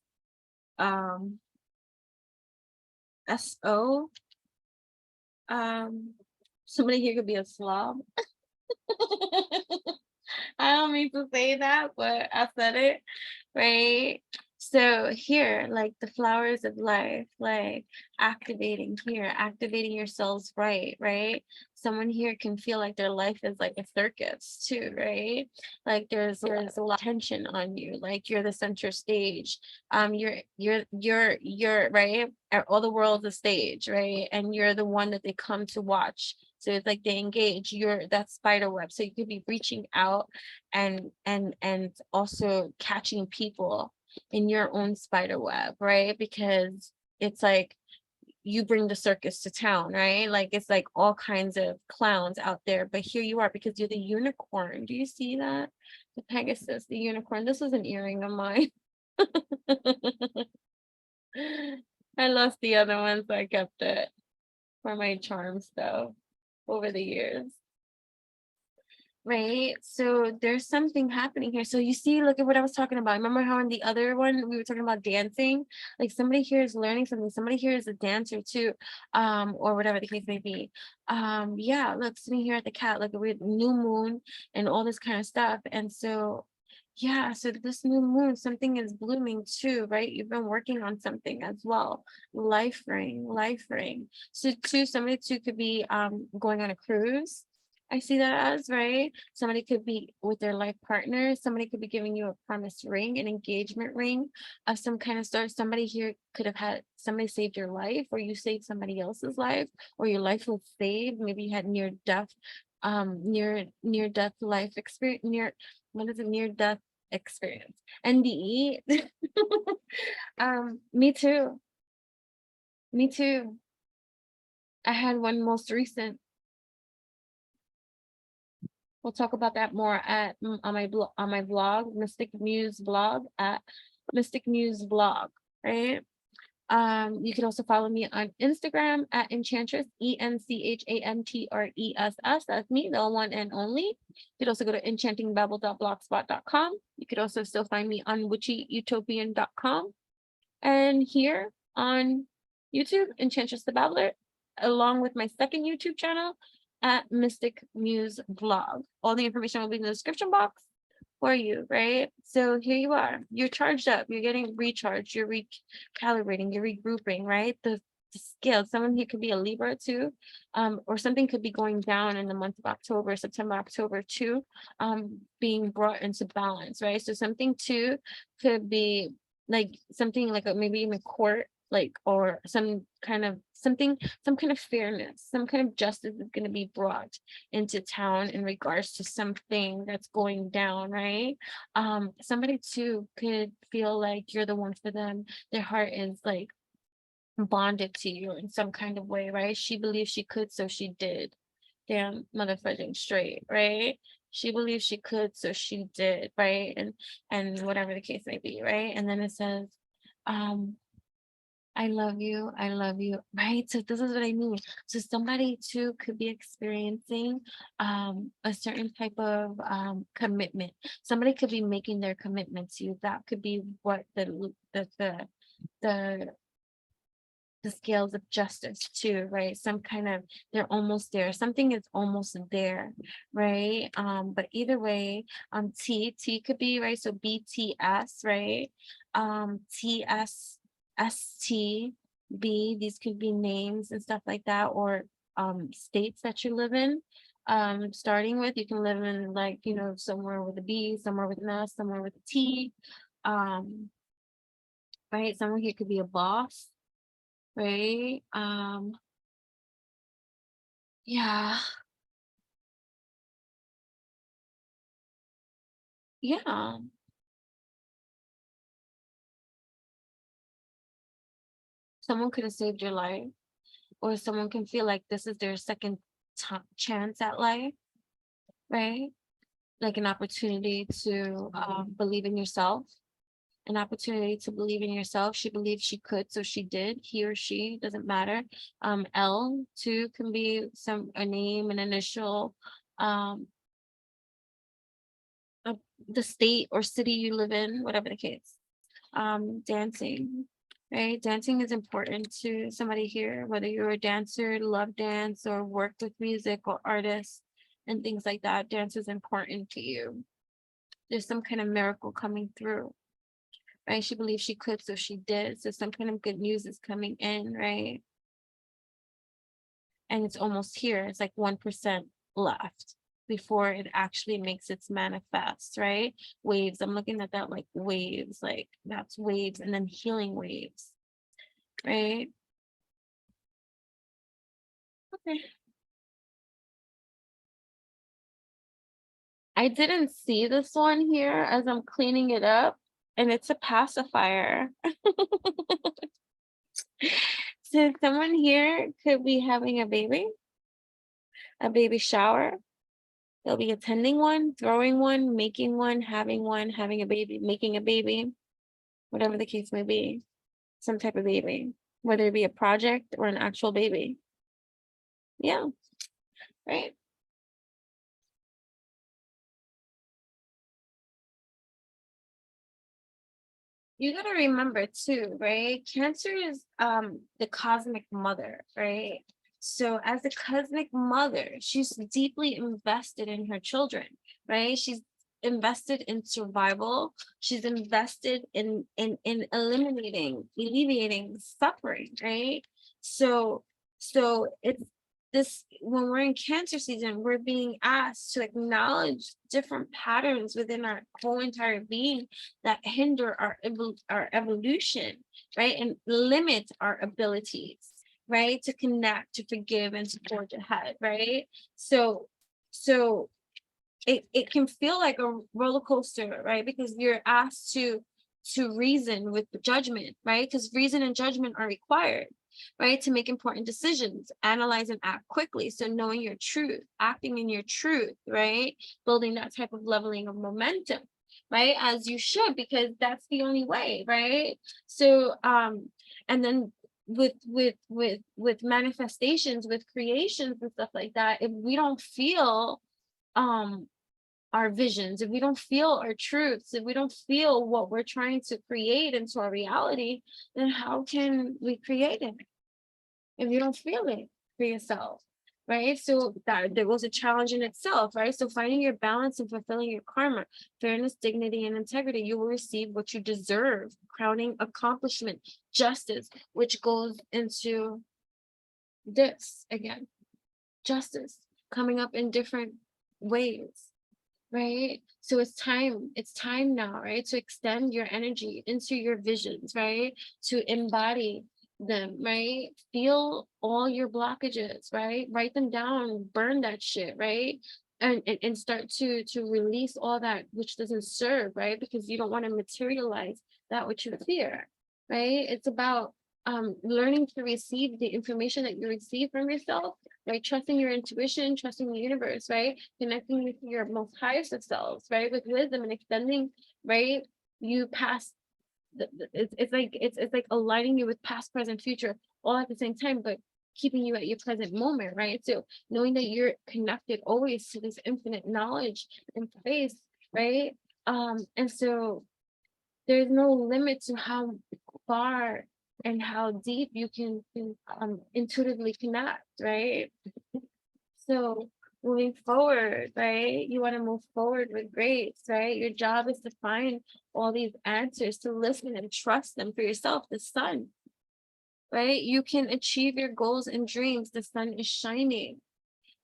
SO. Somebody here could be a slob. I don't mean to say that, but I said it, right? So here, like the flowers of life, like activating here, activating yourselves right? Someone here can feel like their life is like a circus too, right? Like there's a lot of tension on you, like you're the center stage. You're right. All the world's a stage, right? And you're the one that they come to watch. So it's like they engage that spider web. So you could be reaching out and also catching people in your own spider web, right? Because it's like you bring the circus to town, right? Like it's like all kinds of clowns out there, but here you are because you're the unicorn. Do you see that? The Pegasus, the unicorn. This was an earring of mine. I lost the other one, so I kept it for my charms though over the years. Right. So there's something happening here. So you see, look at what I was talking about. Remember how in the other one we were talking about dancing? Like somebody here is learning something. Somebody here is a dancer too, or whatever the case may be. Yeah, look, sitting here at the cat, like a weird new moon and all this kind of stuff. And so yeah, so this new moon, something is blooming too, right? You've been working on something as well. Life ring, life ring. So too, somebody too could be going on a cruise. I see that as, right? Somebody could be with their life partner. Somebody could be giving you a promise ring, an engagement ring of some kind of sort. Somebody here could have had somebody saved your life, or you saved somebody else's life, or your life was saved. Maybe you had near death, near death life experience, what is it, near death experience. NDE. Me too. Me too. I had one most recent. We'll talk about that more at on my blog, Mystic Muse blog at Mystic Muse blog, right? You can also follow me on Instagram at Enchantress, ENCHANTRESS. That's me, the one and only. You could also go to enchantingbabble.blogspot.com. You could also still find me on witchyutopian.com. And here on YouTube, Enchantress the Babbler, along with my second YouTube channel at Mystic Muse Blog. All the information will be in the description box for you, right? So here you are. You're charged up. You're getting recharged. You're recalibrating. You're regrouping, right? The scale. Someone here could be a Libra too, or something could be going down in the month of October, September, October too, being brought into balance, right? So something too could be like something like maybe even court, like, or some kind of fairness, some kind of justice is going to be brought into town in regards to something that's going down, right? Somebody too could feel like you're the one for them. Their heart is like bonded to you in some kind of way, right? She believed she could, so she did. Damn motherfucking straight, right? She believed she could, so she did, right? And whatever the case may be, right? And then it says, I love you, right? So this is what I mean. So somebody too could be experiencing a certain type of commitment. Somebody could be making their commitment to you. That could be what the the scales of justice too, right? Some kind of, they're almost there. Something is almost there, right? But either way, T could be, right? So BTS, right? TSSTB, these could be names and stuff like that, or states that you live in. Starting with, you can live in like, somewhere with a B, somewhere with an S, somewhere with a T. Right? Someone here could be a boss, right? Yeah. Yeah. Someone could have saved your life, or someone can feel like this is their second chance at life, right? Like an opportunity to believe in yourself, an opportunity to believe in yourself. She believed she could, so she did. He or she, doesn't matter. L too can be a name, an initial, um, the state or city you live in, whatever the case. Dancing, right? Dancing is important to somebody here, whether you're a dancer, love dance, or work with music or artists and things like that. Dance is important to you. There's some kind of miracle coming through, right? She believed she could, so she did. So some kind of good news is coming in, right? And it's almost here. It's like 1% left before it actually makes its manifest, right? Waves. I'm looking at that like waves, like that's waves, and then healing waves, right? Okay. I didn't see this one here as I'm cleaning it up, and it's a pacifier. So someone here could be having a baby shower. They'll be attending one, throwing one, making one, having a baby, making a baby, whatever the case may be, some type of baby, whether it be a project or an actual baby. Yeah, right. You got to remember too, right? Cancer is the cosmic mother, right? So as the cosmic mother, she's deeply invested in her children, right? She's invested in survival. She's invested in eliminating, alleviating suffering, right? So it's this, when we're in Cancer season, we're being asked to acknowledge different patterns within our whole entire being that hinder our evolution, right? And limit our abilities, right? To connect, to forgive, and to forge ahead, right? So it can feel like a roller coaster, right? Because you're asked to reason with judgment, right? Because reason and judgment are required, right? To make important decisions, analyze and act quickly. So knowing your truth, acting in your truth, right? Building that type of leveling of momentum, right? As you should, because that's the only way, right? So and then with manifestations, with creations and stuff like that, if we don't feel um our visions, if we don't feel our truths, if we don't feel what we're trying to create into our reality, then how can we create it if you don't feel it for yourself? Right. So that there was a challenge in itself, right? So finding your balance and fulfilling your karma, fairness, dignity, and integrity, you will receive what you deserve, crowning accomplishment, justice, which goes into this again, justice coming up in different ways, right? So it's time now, right? To extend your energy into your visions, right? To embody them, right? Feel all your blockages, right? Write them down, burn that shit, right? And start to release all that which doesn't serve, right? Because you don't want to materialize that which you fear, right? It's about learning to receive the information that you receive from yourself, right? Trusting your intuition, trusting the universe, right? Connecting with your most highest of selves, right? With wisdom and extending, right? You past it's like aligning you with past, present, future, all at the same time, but keeping you at your present moment, right? So knowing that you're connected always to this infinite knowledge and space, right? And so there's no limit to how far and how deep you can intuitively connect, right? So moving forward, right? You want to move forward with grace, right? Your job is to find all these answers, to listen and trust them for yourself. The sun, right? You can achieve your goals and dreams. The sun is shining,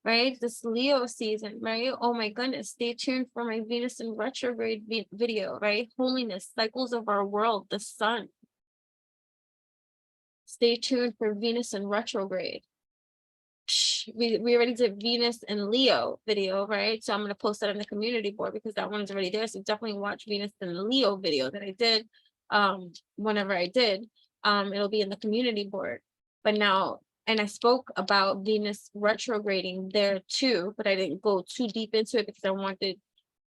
right? This Leo season, right? Oh my goodness. Stay tuned for my Venus in retrograde video, right? Holiness, cycles of our world, the sun. Stay tuned for Venus in retrograde. We already did Venus and Leo video, right? So I'm going to post that on the community board because that one's already there. So definitely watch Venus and Leo video that I did whenever I did. It'll be in the community board. But now, and I spoke about Venus retrograding there too, but I didn't go too deep into it because I wanted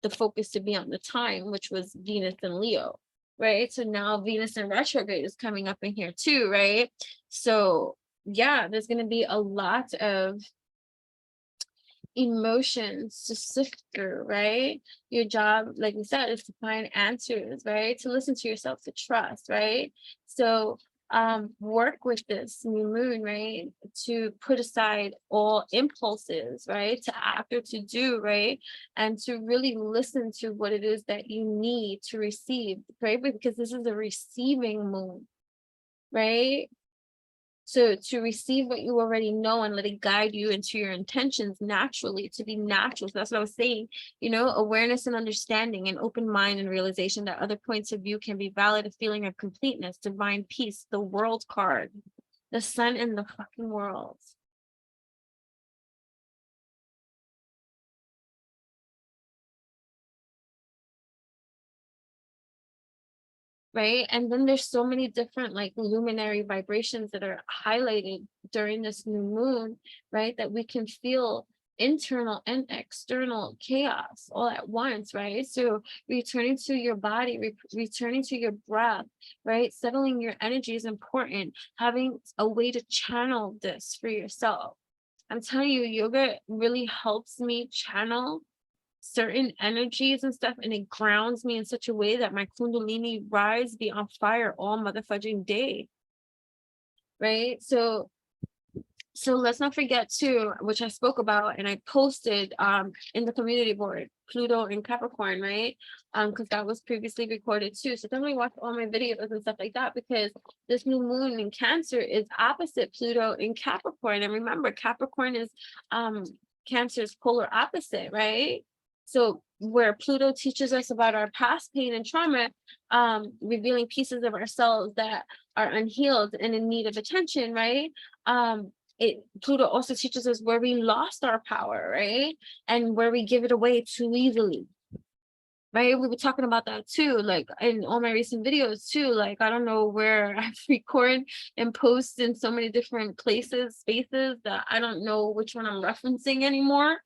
the focus to be on the time, which was Venus and Leo, right? So now Venus and retrograde is coming up in here too, right? So yeah, there's going to be a lot of emotions to sift through, right? Your job, like we said, is to find answers, right? To listen to yourself, to trust, right? So work with this new moon, right? To put aside all impulses, right? To act or to do, right? And to really listen to what it is that you need to receive, right? Because this is a receiving moon, right? So to receive what you already know and let it guide you into your intentions naturally, to be natural. So that's what I was saying, you know, awareness and understanding, and open mind and realization that other points of view can be valid, a feeling of completeness, divine peace, the world card, the sun in the fucking world. right? And then there's so many different like luminary vibrations that are highlighted during this new moon, right? That we can feel internal and external chaos all at once, right? So returning to your body, returning to your breath, right? Settling your energy is important. Having a way to channel this for yourself. I'm telling you, yoga really helps me channel certain energies and stuff, and it grounds me in such a way that my kundalini rise be on fire all motherfucking day, right? So let's not forget too, which I spoke about and I posted in the community board, Pluto in Capricorn, right? Because that was previously recorded too. So definitely watch all my videos and stuff like that, because this new moon in Cancer is opposite Pluto in Capricorn. And remember, Capricorn is Cancer's polar opposite, right? So where Pluto teaches us about our past pain and trauma, revealing pieces of ourselves that are unhealed and in need of attention, right? Pluto also teaches us where we lost our power, right? And where we give it away too easily, right? We were talking about that too, like in all my recent videos too. Like, I don't know where I record and post in so many different places, spaces, that I don't know which one I'm referencing anymore.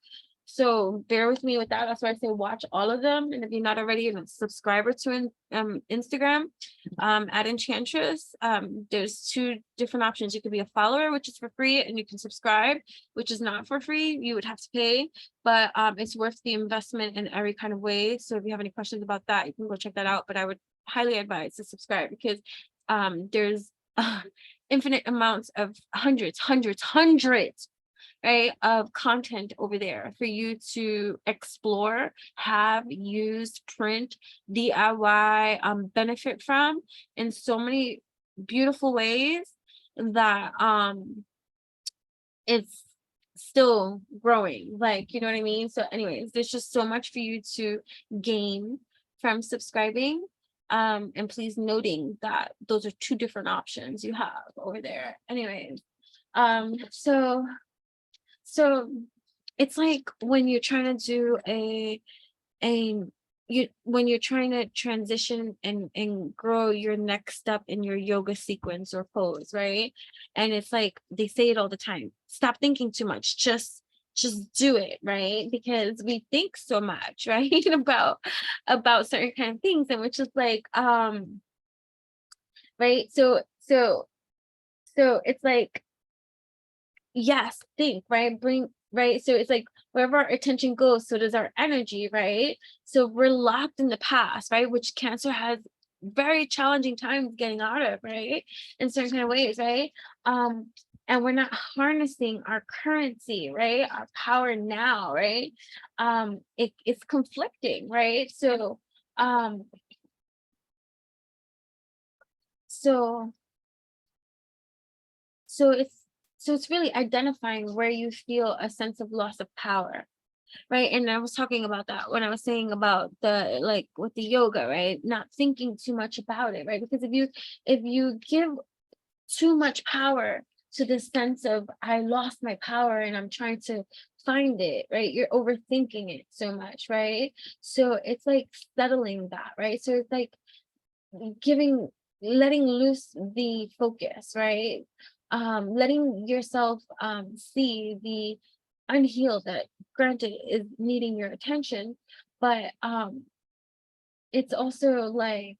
So bear with me with that. That's why I say watch all of them. And if you're not already a subscriber to Instagram, at Enchantress, there's two different options. You could be a follower, which is for free, and you can subscribe, which is not for free. You would have to pay, but it's worth the investment in every kind of way. So if you have any questions about that, you can go check that out. But I would highly advise to subscribe, because there's infinite amounts of hundreds, right, of content over there for you to explore, have, use, print, DIY, benefit from in so many beautiful ways that it's still growing, like, you know what I mean? So anyways, there's just so much for you to gain from subscribing, and please noting that those are two different options you have over there. Anyways, so it's like when you're trying to do when you're trying to transition and grow your next step in your yoga sequence or pose, right? And it's like they say it all the time: stop thinking too much, just do it, right? Because we think so much, right? about certain kind of things, and which is like right. So it's like, yes, think, right? Bring, right? So it's like wherever our attention goes, so does our energy, right? So we're locked in the past, right? Which Cancer has very challenging times getting out of, right? In certain kind of ways, right? And we're not harnessing our currency, right? Our power now, right? It's conflicting, right? Um so so it's so it's really identifying where you feel a sense of loss of power, right? And I was talking about that when I was saying about the, like, with the yoga, right? Not thinking too much about it, right? Because if you give too much power to this sense of I lost my power and I'm trying to find it, right? You're overthinking it so much, right? So it's like settling that, right? So it's like letting loose the focus, right? Letting yourself see the unhealed that granted is needing your attention, but it's also like,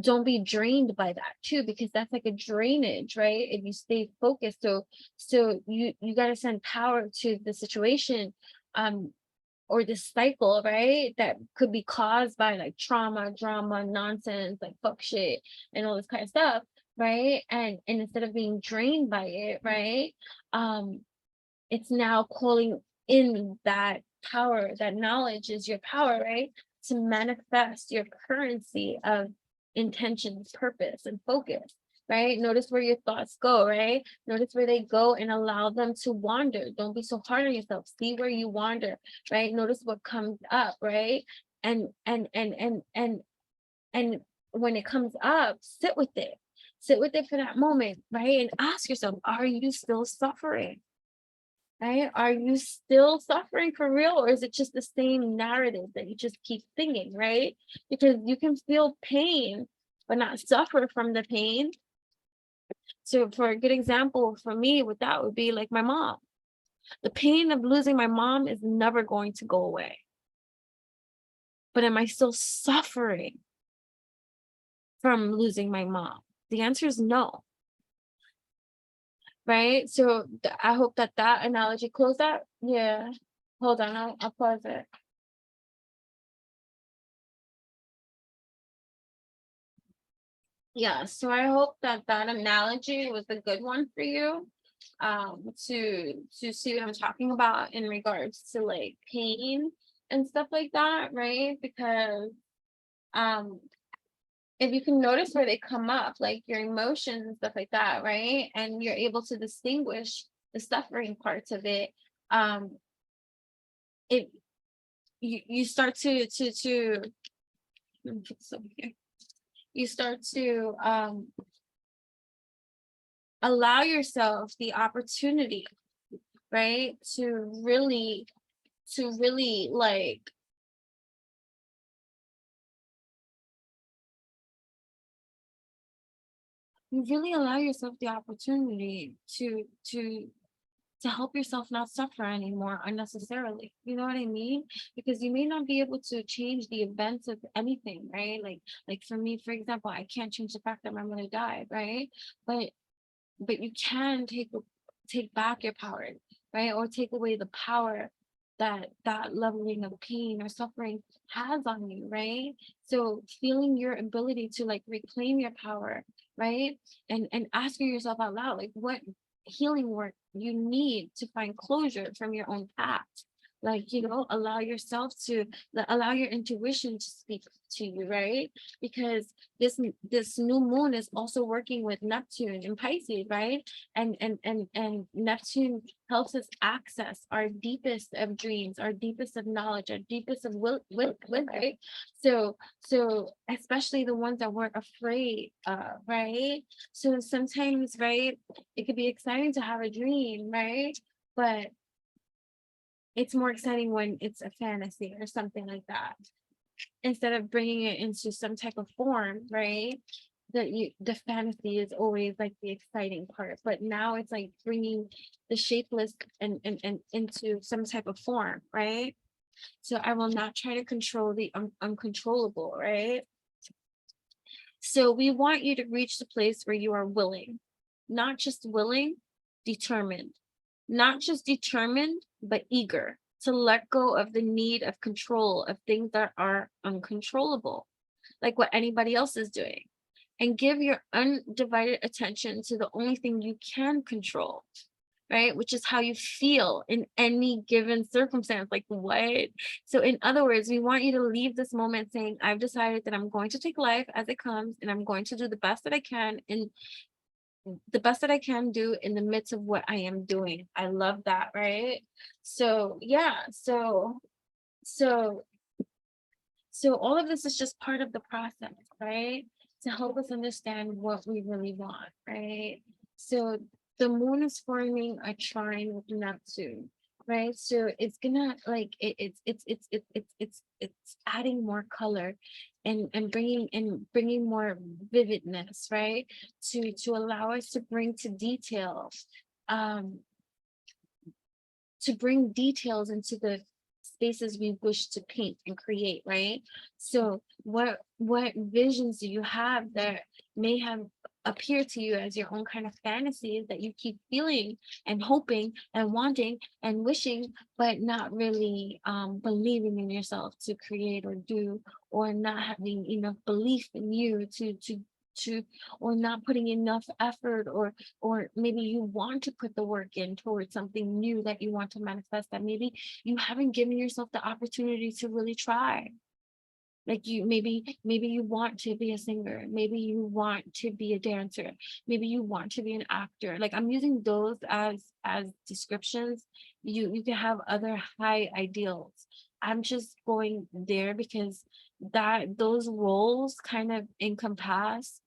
don't be drained by that too, because that's like a drainage, right? If you stay focused. So you got to send power to the situation, or this cycle, right? That could be caused by like trauma, drama, nonsense, like fuck shit and all this kind of stuff, right? And instead of being drained by it, right? It's now calling in that power, that knowledge is your power, right? To manifest your currency of intentions, purpose, and focus, right? Notice where your thoughts go, right? Notice where they go and allow them to wander. Don't be so hard on yourself. See where you wander, right? Notice what comes up, right? And when it comes up, sit with it. Sit with it for that moment, right? And ask yourself, are you still suffering? Right? Are you still suffering for real? Or is it just the same narrative that you just keep thinking, right? Because you can feel pain but not suffer from the pain. So for a good example for me with that would be like my mom. The pain of losing my mom is never going to go away. But am I still suffering from losing my mom? The answer is no. Right? So I hope that that analogy close that. Yeah. Hold on, I'll pause it. Yeah, so I hope that that analogy was a good one for you, to see what I'm talking about in regards to like pain and stuff like that, right? Because um if you can notice where they come up, like your emotions and stuff like that, right? And you're able to distinguish the suffering parts of it, um, it you start to let me put this over here. You start to allow yourself the opportunity, right, to really like you really allow yourself the opportunity to help yourself not suffer anymore unnecessarily. You know what I mean? Because you may not be able to change the events of anything, right? Like for me, for example, I can't change the fact that my mother died, right? But you can take back your power, right? Or take away the power that that leveling of pain or suffering has on you, right? So feeling your ability to like reclaim your power, right? And asking yourself out loud, like what healing work you need to find closure from your own past. Like, allow yourself to allow your intuition to speak to you, right? Because this new moon is also working with Neptune in Pisces, right? And Neptune helps us access our deepest of dreams, our deepest of knowledge, our deepest of will, right? So especially the ones that we're afraid of, right? So sometimes, right, it could be exciting to have a dream, right? But it's more exciting when it's a fantasy or something like that, instead of bringing it into some type of form, right? The fantasy is always like the exciting part, but now it's like bringing the shapeless and into some type of form, right? So I will not try to control the uncontrollable, right? So we want you to reach the place where you are willing, not just willing, determined, not just determined, but eager to let go of the need of control of things that are uncontrollable, like what anybody else is doing, and give your undivided attention to the only thing you can control, right? Which is how you feel in any given circumstance. Like, what? So, in other words, we want you to leave this moment saying, I've decided that I'm going to take life as it comes, and I'm going to do the best that I can in the best that I can do in the midst of what I am doing. I love that, right? So, yeah. So so all of this is just part of the process, right? To help us understand what we really want, right? So the moon is forming a trine with Neptune, right? So it's gonna like it's adding more color and bringing more vividness, right? To allow us to bring to details, um, to bring details into the spaces we wish to paint and create, right? So what visions do you have that may have appeared to you as your own kind of fantasies that you keep feeling and hoping and wanting and wishing, but not really believing in yourself to create or do, or not having enough belief in you to or not putting enough effort, or maybe you want to put the work in towards something new that you want to manifest, that maybe you haven't given yourself the opportunity to really try. Like you maybe you want to be a singer, maybe you want to be a dancer, maybe you want to be an actor. Like I'm using those as descriptions. You can have other high ideals. I'm just going there because that those roles kind of encompass,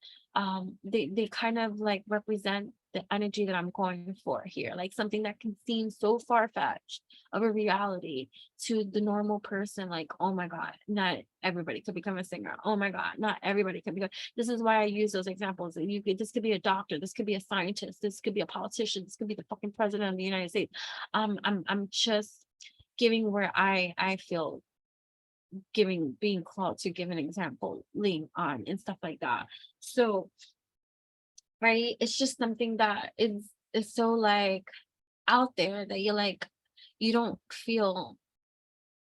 they kind of like represent the energy that I'm going for here, like something that can seem so far-fetched of a reality to the normal person, like, oh my God, not everybody could become a singer. Oh my God, not everybody could become. This is why I use those examples. This could be a doctor, this could be a scientist, this could be a politician, this could be the fucking president of the United States. I'm just giving where I feel being called to give an example, lean on and stuff like that. So, right, it's just something that is so like out there that you're like, you don't feel,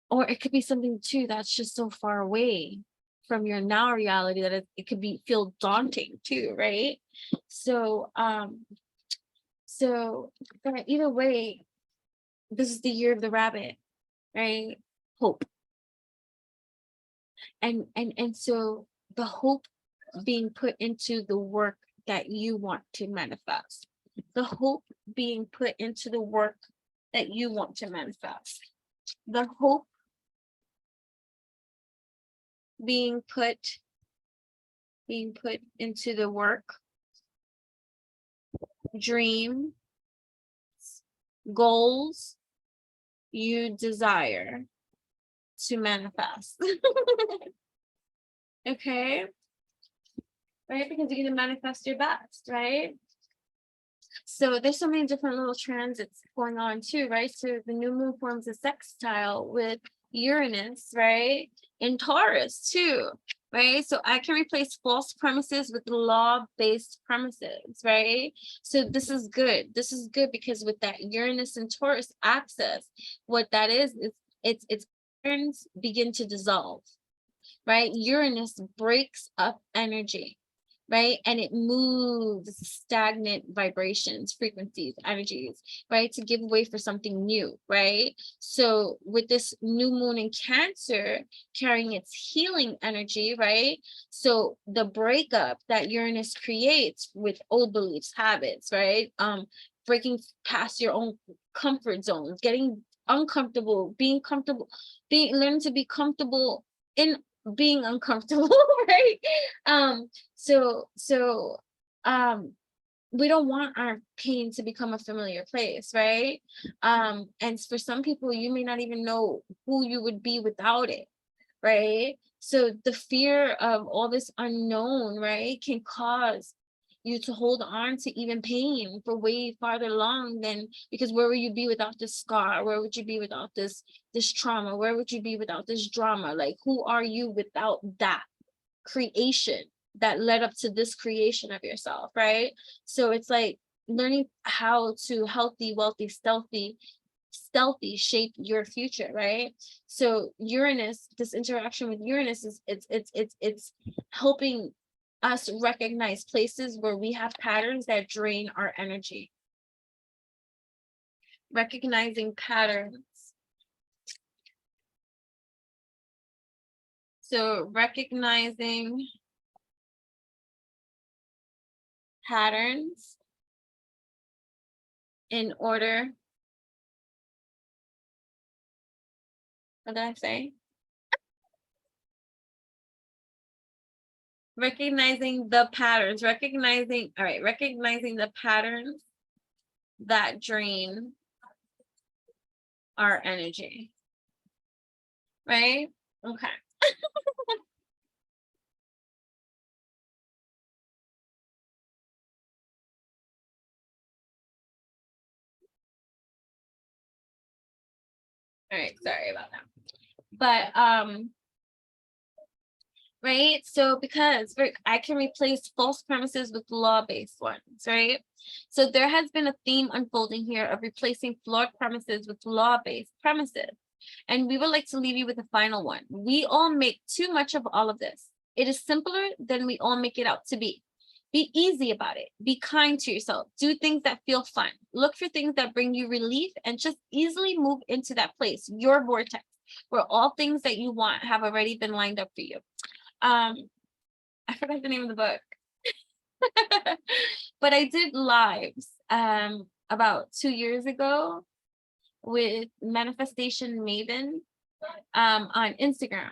or it could be something too that's just so far away from your now reality that it could be feel daunting too, right? So but either way, this is the year of the rabbit, right? Hope. And so the hope being put into the work that you want to manifest, the hope being put into the work that you want to manifest, the hope being put into the work, dream, goals you desire to manifest. Okay, right? Because you're going to manifest your best, right? So there's so many different little transits going on too, right? So the new moon forms a sextile with Uranus, right? In Taurus too, right? So I can replace false premises with law-based premises, right? So this is good. This is good because with that Uranus and Taurus axis, what that is it's patterns begin to dissolve, right? Uranus breaks up energy, right? And it moves stagnant vibrations, frequencies, energies, right? To give way for something new, right? So with this new moon in Cancer carrying its healing energy, right? So the breakup that Uranus creates with old beliefs, habits, right? Breaking past your own comfort zones, getting uncomfortable, being comfortable, learning to be comfortable in being uncomfortable, right? So we don't want our pain to become a familiar place, right? And for some people, you may not even know who you would be without it, right? So the fear of all this unknown, right, can cause you to hold on to even pain for way farther along than, because where would you be without this scar? Where would you be without this trauma? Where would you be without this drama? Like, who are you without that creation that led up to this creation of yourself, right? So it's like learning how to healthy, wealthy, stealthy shape your future, right? So Uranus, this interaction with Uranus is it's helping us recognize places where we have patterns that drain our energy. Recognizing patterns. So recognizing patterns in order, what did I say? Recognizing the patterns, recognizing the patterns that drain our energy, right? Okay. All right, sorry about that. But right, so because I can replace false premises with law-based ones, right? So there has been a theme unfolding here of replacing flawed premises with law-based premises. And we would like to leave you with a final one. We all make too much of all of this. It is simpler than we all make it out to be. Be easy about it. Be kind to yourself. Do things that feel fun. Look for things that bring you relief and just easily move into that place, your vortex, where all things that you want have already been lined up for you. I forgot the name of the book. But I did lives about 2 years ago with Manifestation Maven on Instagram,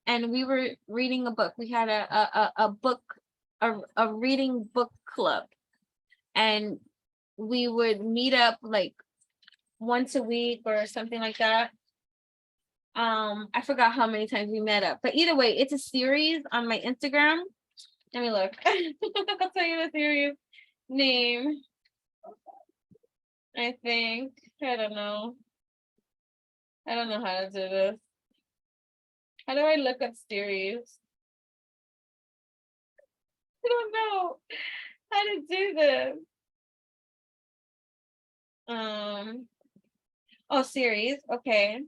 and we were reading a book. We had a reading book club, and we would meet up like once a week or something like that. I forgot how many times we met up, but either way, it's a series on my Instagram. Let me look. I'll tell you the series name. I think. I don't know. I don't know how to do this. How do I look up series? I don't know how to do this. Oh, series. Okay.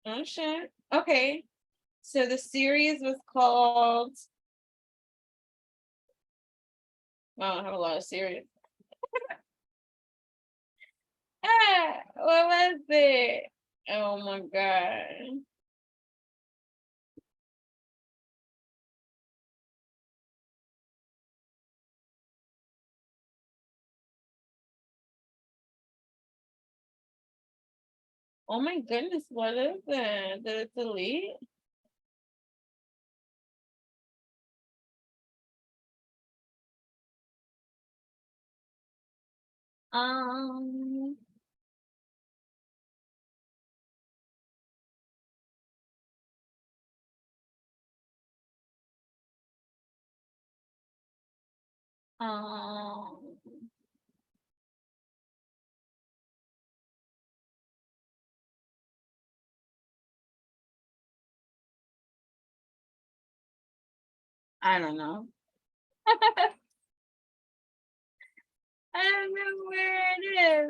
Oh shit. Okay. So the series was called. Wow, I have a lot of series. What was it? Oh my god. Oh my goodness, what is it? Did it delete? Um, um, I don't know. I don't know where it is.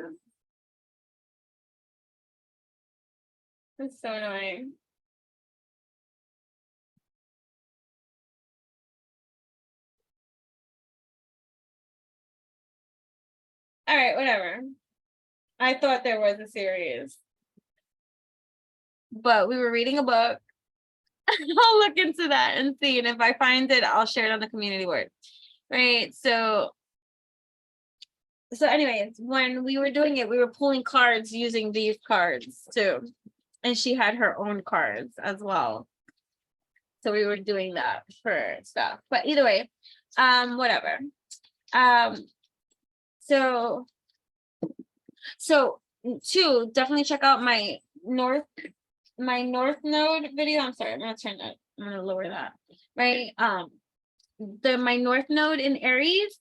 It's so annoying. All right, whatever. I thought there was a series, but we were reading a book. I'll look into that and see, and if I find it, I'll share it on the community board. Right. So anyways, when we were doing it, we were pulling cards using these cards too. And she had her own cards as well. So we were doing that for stuff. But either way, whatever. Um, so two, definitely check out my north node video. I'm sorry, I'm gonna turn that, I'm gonna lower that. Right. My north node in Aries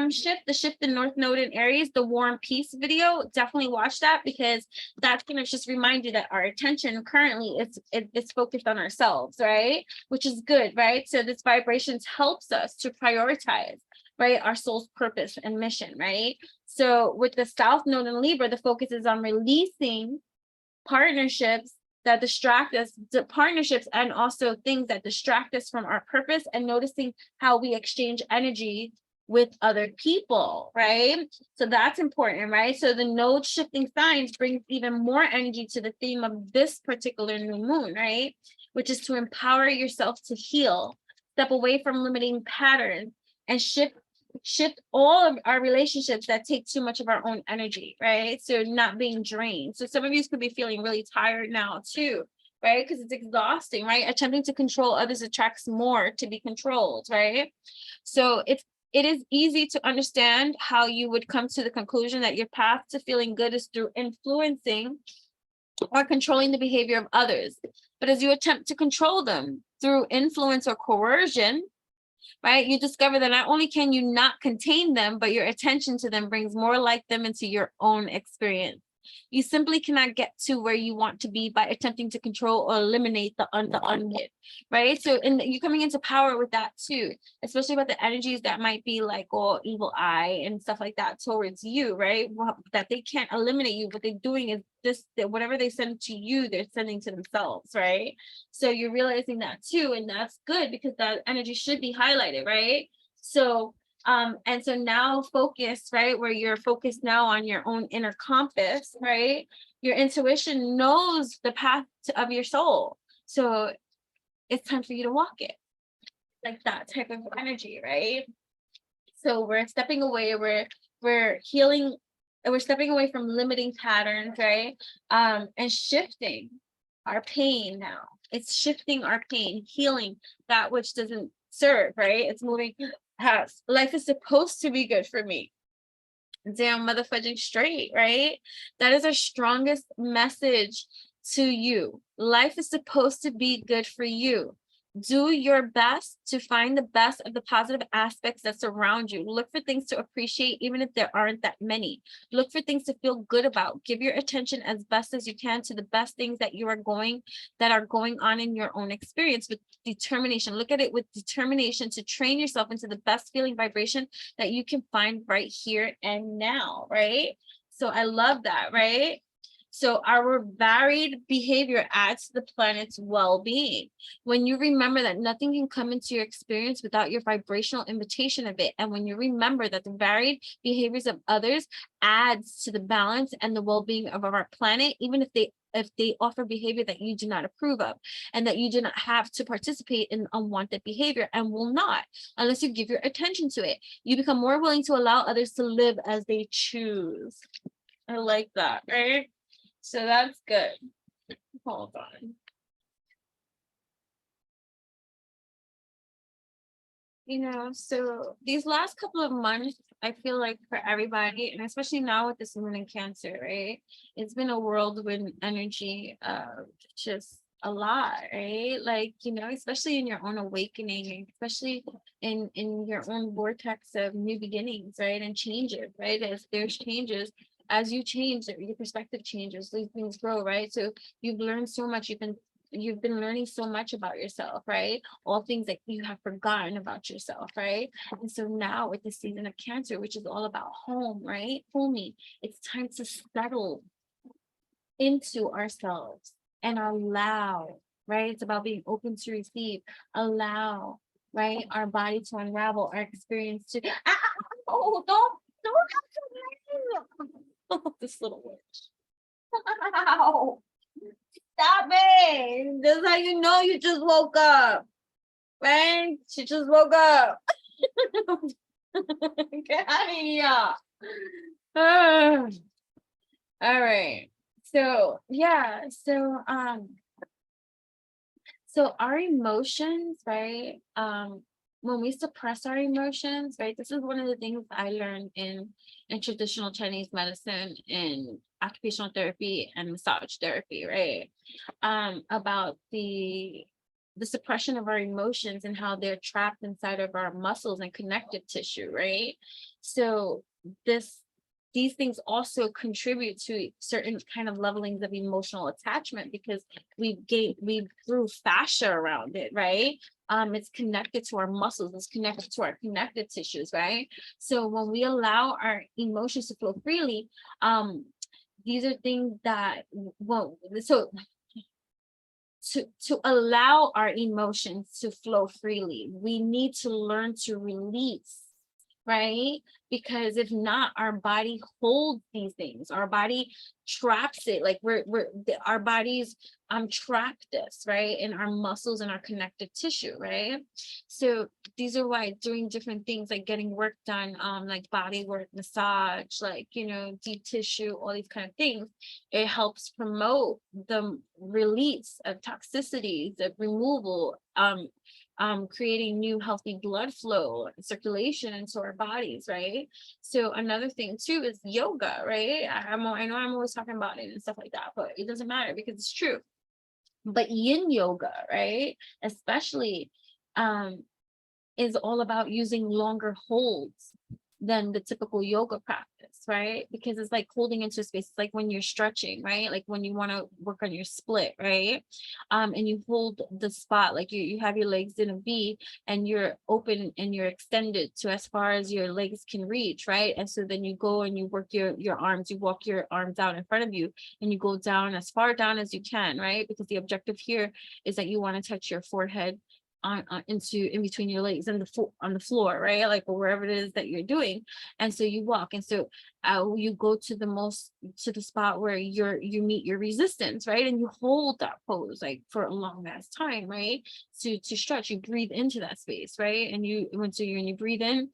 shift in north node in Aries, the War and Peace video, definitely watch that, because that's going to just remind you that our attention currently it's focused on ourselves, right? Which is good, right? So this vibrations helps us to prioritize, right, our soul's purpose and mission, right? So with the south node in Libra, the focus is on releasing partnerships that distract us, the partnerships and also things that distract us from our purpose, and noticing how we exchange energy with other people, right? So that's important, right? So the node shifting signs brings even more energy to the theme of this particular new moon, right? Which is to empower yourself to heal, step away from limiting patterns, and shift all of our relationships that take too much of our own energy, right? So not being drained. So some of you could be feeling really tired now too, right? Because it's exhausting, right? Attempting to control others attracts more to be controlled, right? So it is easy to understand how you would come to the conclusion that your path to feeling good is through influencing or controlling the behavior of others. But as you attempt to control them through influence or coercion, right, you discover that not only can you not contain them, but your attention to them brings more like them into your own experience. You simply cannot get to where you want to be by attempting to control or eliminate the unhit, right? So you're coming into power with that too, especially about the energies that might be like, oh, evil eye and stuff like that towards you, right? Well, that they can't eliminate you. What they're doing is this, whatever they send to you, they're sending to themselves, right? So you're realizing that too, and that's good, because that energy should be highlighted, right? So and so now focus, right, where you're focused now on your own inner compass, right? Your intuition knows the path of your soul. So it's time for you to walk it, like that type of energy, right? So we're stepping away, we're healing, we're stepping away from limiting patterns, right? And shifting our pain now. It's shifting our pain, healing that which doesn't serve, right? It's moving Life is supposed to be good for me. Damn motherfucking straight, right? That is our strongest message to you. Life is supposed to be good for you. Do your best to find the best of the positive aspects that surround you. Look for things to appreciate, even if there aren't that many. Look for things to feel good about. Give your attention as best as you can to the best things that are going on in your own experience with determination. Look at it with determination to train yourself into the best feeling vibration that you can find right here and now, right? So I love that, right? So our varied behavior adds to the planet's well-being. When you remember that nothing can come into your experience without your vibrational invitation of it, and when you remember that the varied behaviors of others adds to the balance and the well-being of our planet, even if they offer behavior that you do not approve of, and that you do not have to participate in unwanted behavior and will not unless you give your attention to it. You become more willing to allow others to live as they choose. I like that, right? So that's good. Hold on. So these last couple of months, I feel like for everybody, and especially now with this moon in Cancer, right? It's been a whirlwind energy, just a lot, right? Like, especially in your own awakening, especially in your own vortex of new beginnings, right? And changes, right? As there's changes, as you change, your perspective changes, these things grow, right? So you've learned so much, you've been learning so much about yourself, right? All things that you have forgotten about yourself, right? And so now with the season of Cancer, which is all about home, right? Homey, it's time to settle into ourselves and allow, right? It's about being open to receive, allow, right? Our body to unravel, our experience to, oh, don't have to this little witch. Ow. Stop it. That's how you know you just woke up. Right? She just woke up. Get out of here. All right. So yeah. So our emotions, right? When we suppress our emotions, right? This is one of the things I learned in traditional Chinese medicine, in occupational therapy and massage therapy, right? About the suppression of our emotions and how they're trapped inside of our muscles and connective tissue, right? So these things also contribute to certain kind of levelings of emotional attachment, because we grew fascia around it, right? It's connected to our muscles, it's connected to our connective tissues, right? So when we allow our emotions to flow freely, these are things that, well, so to allow our emotions to flow freely, we need to learn to release, right? Because if not, our body holds these things, our body traps it, like our bodies trap this, right? In our muscles and our connective tissue, right? So these are why doing different things like getting work done, like body work, massage, like deep tissue, all these kind of things, it helps promote the release of toxicities, the removal, creating new healthy blood flow, circulation into our bodies, right? So another thing too is yoga, right? I know I'm always talking about it and stuff like that, but it doesn't matter because it's true. But yin yoga, right, especially, is all about using longer holds than the typical yoga practice, right? Because it's like holding into space. It's like when you're stretching, right? Like when you want to work on your split, right? And you hold the spot, like you have your legs in a V and you're open and you're extended to as far as your legs can reach, right? And so then you go and you work your arms, you walk your arms out in front of you and you go down as far down as you can, right? Because the objective here is that you want to touch your forehead on in between your legs and on the floor, right? Like wherever it is that you're doing. And so you walk, and so you go to the spot where you meet your resistance, right? And you hold that pose like for a long ass time, right? To stretch, you breathe into that space, right? And when you breathe in,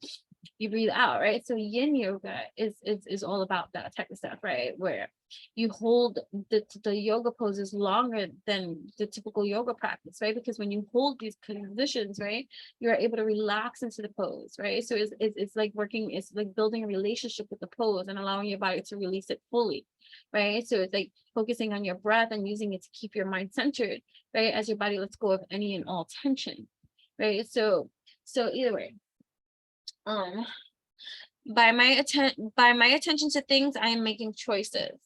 you breathe out, right? So yin yoga is all about that type of stuff, right? Where you hold the yoga poses longer than the typical yoga practice, right? Because when you hold these positions, right, you're able to relax into the pose, right? So it's like working, it's like building a relationship with the pose and allowing your body to release it fully, right? So it's like focusing on your breath and using it to keep your mind centered, right? As your body lets go of any and all tension, right? So either way, um by my attention to things, I am making choices.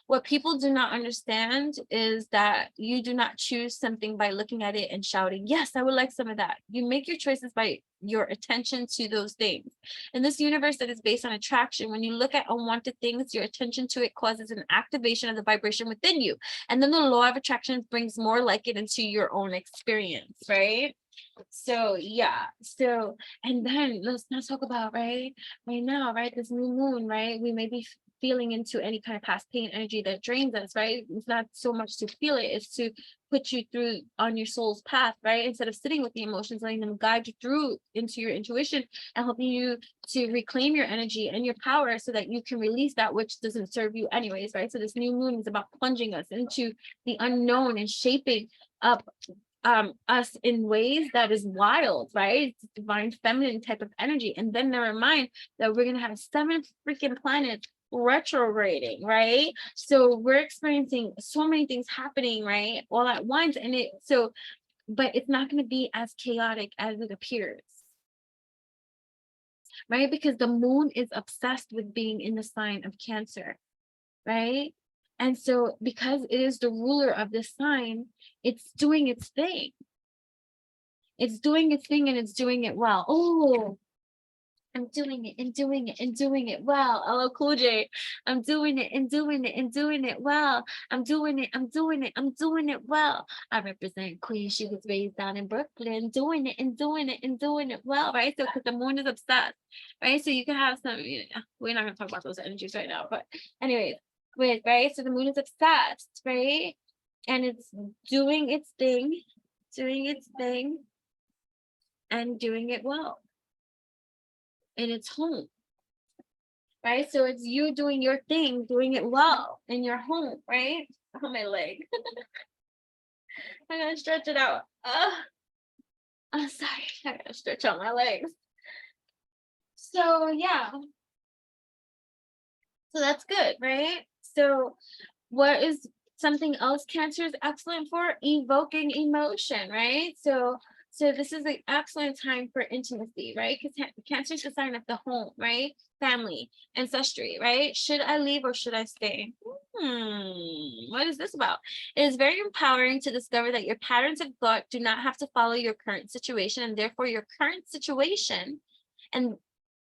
What people do not understand is that you do not choose something by looking at it and shouting, yes, I would like some of that. You make your choices by your attention to those things. In this universe that is based on attraction, when you look at unwanted things, your attention to it causes an activation of the vibration within you. And then the law of attraction brings more like it into your own experience, right? So yeah, so and then let's talk about right now, right, this new moon, right? We may be feeling into any kind of past pain energy that drains us, right? It's not so much to feel it, it's to put you through on your soul's path, right? Instead of sitting with the emotions, letting them guide you through into your intuition and helping you to reclaim your energy and your power so that you can release that which doesn't serve you anyways, right? So this new moon is about plunging us into the unknown and shaping up us in ways that is wild, right? It's divine feminine type of energy. And then never mind that we're gonna have 7 freaking planets retrograding, right? So we're experiencing so many things happening, right, all at once. And but it's not going to be as chaotic as it appears, right? Because the moon is obsessed with being in the sign of Cancer, right? And so because it is the ruler of this sign, it's doing its thing. It's doing its thing and it's doing it well. Oh, I'm doing it and doing it and doing it well. Hello, Cool J. I'm doing it and doing it and doing it well. I'm doing it. I'm doing it. I'm doing it well. I represent Queen. She was raised down in Brooklyn, doing it and doing it and doing it well, right? So, because the moon is obsessed, right? So you can have some. We're not gonna talk about those energies right now, but anyways, right? So the moon is obsessed, right? And it's doing its thing, and doing it well in its home, right? So it's you doing your thing, doing it well in your home, right? On my leg. I'm gonna stretch it out. I'm sorry, I gotta stretch out my legs. So yeah. So that's good, right? So what is something else Cancer is excellent for? Evoking emotion, right? So this is an excellent time for intimacy, right? Because Cancer is the sign of the home, right? Family, ancestry, right? Should I leave or should I stay? What is this about? It is very empowering to discover that your patterns of thought do not have to follow your current situation, and therefore your current situation and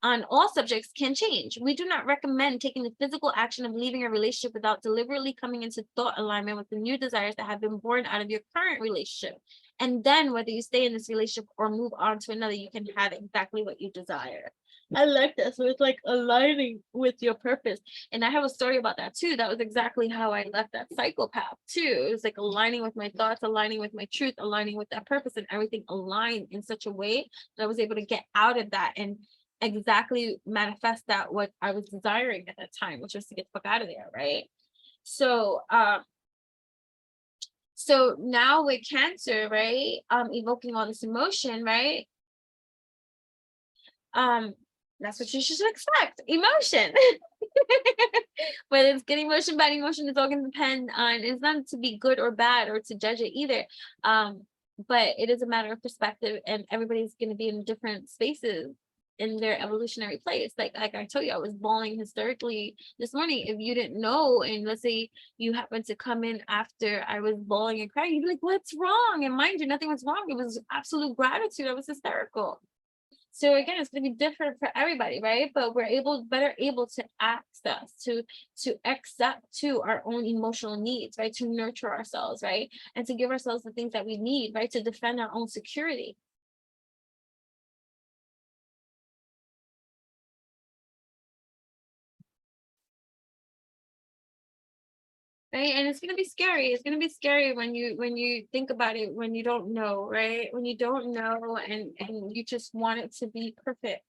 on all subjects can change. We do not recommend taking the physical action of leaving a relationship without deliberately coming into thought alignment with the new desires that have been born out of your current relationship. And then whether you stay in this relationship or move on to another, you can have exactly what you desire. I like that. So it's like aligning with your purpose. And I have a story about that too. That was exactly how I left that psychopath too. It was like aligning with my thoughts, aligning with my truth, aligning with that purpose, and everything aligned in such a way that I was able to get out of that and exactly manifest that what I was desiring at that time, which was to get the fuck out of there, right? So so now with Cancer, right, evoking all this emotion, right, that's what you should expect, emotion. Whether it's good emotion, bad emotion, it's all going to depend on, it's not to be good or bad or to judge it either, but it is a matter of perspective, and everybody's going to be in different spaces in their evolutionary place. Like I told you, I was bawling hysterically this morning. If you didn't know, and let's say you happen to come in after I was bawling and crying, you'd be like, what's wrong? And mind you, nothing was wrong. It was absolute gratitude. I was hysterical. So again, it's going to be different for everybody, right? But we're better able to access, to accept to our own emotional needs, right? To nurture ourselves, right? And to give ourselves the things that we need, right? To defend our own security. Right. And it's going to be scary. It's going to be scary when you think about it, when you don't know, right? When you don't know and you just want it to be perfect.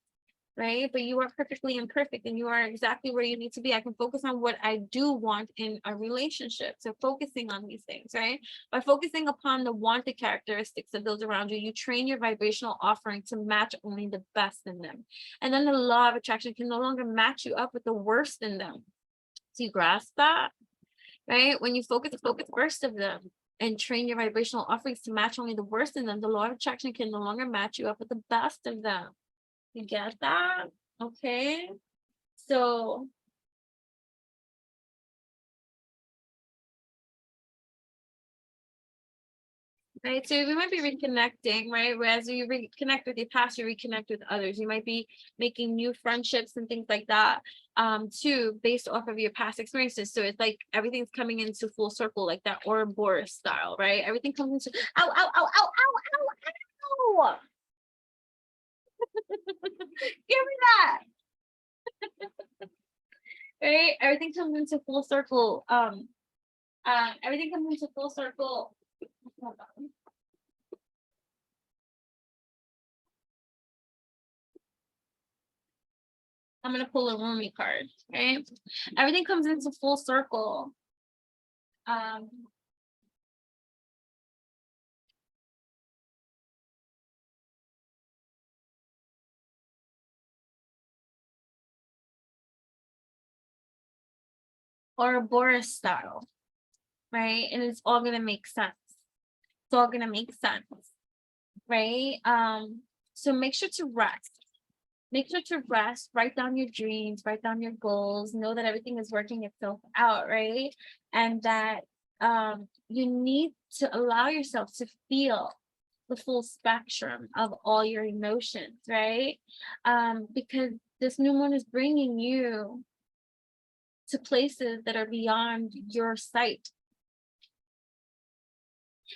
right? But you are perfectly imperfect and you are exactly where you need to be. I can focus on what I do want in a relationship. So focusing on these things, right? By focusing upon the wanted characteristics of those around you, you train your vibrational offering to match only the best in them. And then the law of attraction can no longer match you up with the worst in them. Do you grasp that? Right? When you focus first of them and train your vibrational offerings to match only the worst in them, the law of attraction can no longer match you up with the best of them. You get that? Okay. So, right. So we might be reconnecting, right? Whereas you reconnect with your past, you reconnect with others. You might be making new friendships and things like that, too, based off of your past experiences. So it's like everything's coming into full circle, like that Ouroboros style, right? Everything comes into ow, ow, ow, ow, ow, ow, ow. Give me that. Right? Everything comes into full circle. Everything comes into full circle. Hold on. I'm gonna pull a Rumi card, right? Everything comes into full circle. Um, or a Boris style, right? And it's all gonna make sense. It's all gonna make sense, right? So make sure to rest. Make sure to rest, write down your dreams, write down your goals, know that everything is working itself out, right? And that you need to allow yourself to feel the full spectrum of all your emotions, right? Because this new moon is bringing you to places that are beyond your sight.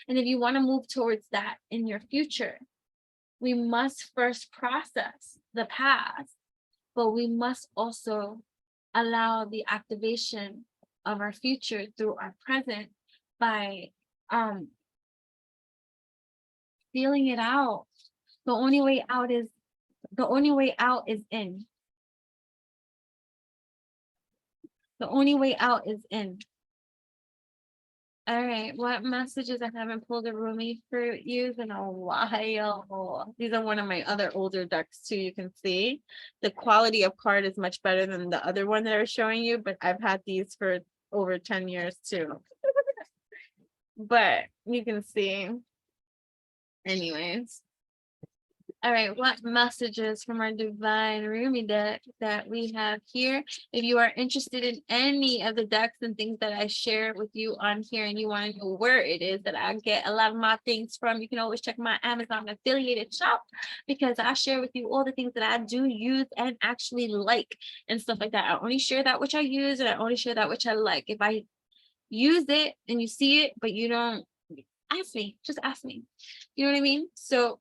And if you want to move towards that in your future, we must first process the past, but we must also allow the activation of our future through our present by feeling it out. The only way out is in. The only way out is in. All right, what messages? I haven't pulled a Rumi for you in a while. These are one of my other older decks too. You can see the quality of card is much better than the other one that I was showing you, but I've had these for over 10 years too. But you can see, anyways. All right, what messages from our divine Rumi deck that we have here? If you are interested in any of the decks and things that I share with you on here and you want to know where it is that I get a lot of my things from, you can always check my Amazon affiliated shop because I share with you all the things that I do use and actually like and stuff like that. I only share that which I use and I only share that which I like. If I use it and you see it, but you don't, ask me, just ask me. You know what I mean? So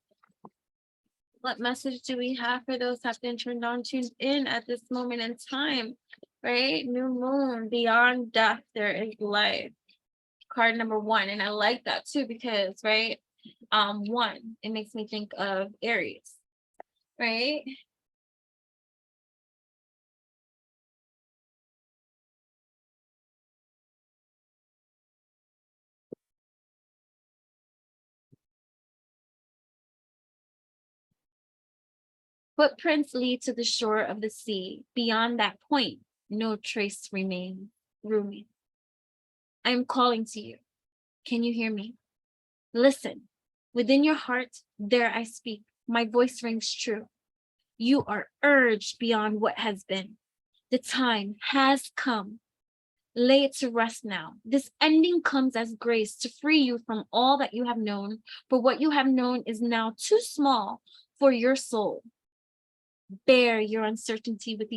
what message do we have for those that have been turned on, tuned in at this moment in time, right? New moon, beyond death, there is life. Card number 1. And I like that too, because, right, 1, it makes me think of Aries, right? Footprints lead to the shore of the sea. Beyond that point, no trace remains. Rumi, I am calling to you. Can you hear me? Listen. Within your heart, there I speak. My voice rings true. You are urged beyond what has been. The time has come. Lay it to rest now. This ending comes as grace to free you from all that you have known, for what you have known is now too small for your soul. Bear your uncertainty with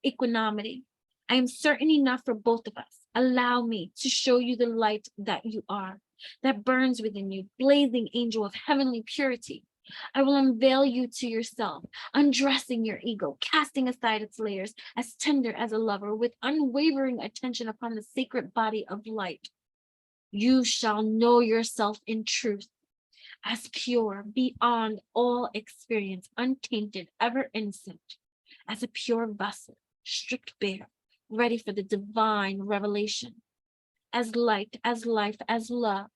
equanimity. I am certain enough for both of us. Allow me to show you the light that you are, that burns within you, blazing angel of heavenly purity. I will unveil you to yourself, undressing your ego, casting aside its layers, as tender as a lover, with unwavering attention upon the sacred body of light. You shall know yourself in truth, as pure, beyond all experience, untainted, ever innocent. as a pure vessel, stripped bare, ready for the divine revelation. As light, as life, as love,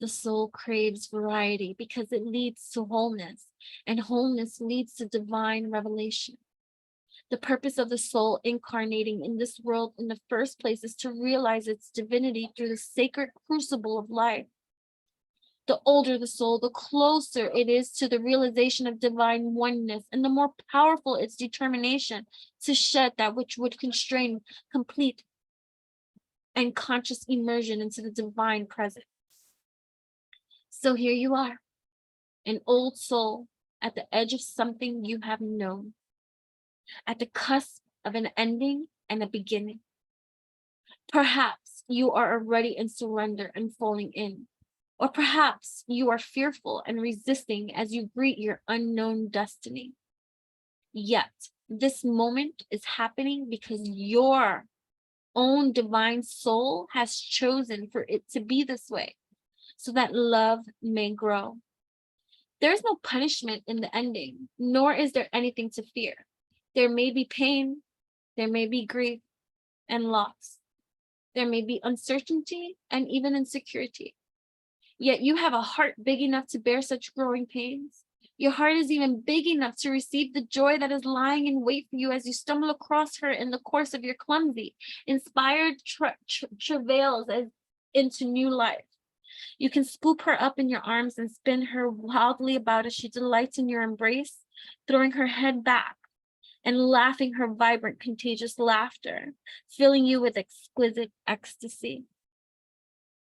the soul craves variety because it leads to wholeness, and wholeness leads to divine revelation. The purpose of the soul incarnating in this world in the first place is to realize its divinity through the sacred crucible of life. The older the soul, the closer it is to the realization of divine oneness, and the more powerful its determination to shed that which would constrain complete and conscious immersion into the divine presence. So here you are, an old soul at the edge of something you have known, at the cusp of an ending and a beginning. Perhaps you are already in surrender and falling in, or perhaps you are fearful and resisting as you greet your unknown destiny. Yet, this moment is happening because your own divine soul has chosen for it to be this way, so that love may grow. There is no punishment in the ending, nor is there anything to fear. There may be pain, there may be grief and loss. There may be uncertainty and even insecurity. Yet you have a heart big enough to bear such growing pains. Your heart is even big enough to receive the joy that is lying in wait for you as you stumble across her in the course of your clumsy, inspired travails into new life. You can scoop her up in your arms and spin her wildly about as she delights in your embrace, throwing her head back and laughing her vibrant, contagious laughter, filling you with exquisite ecstasy.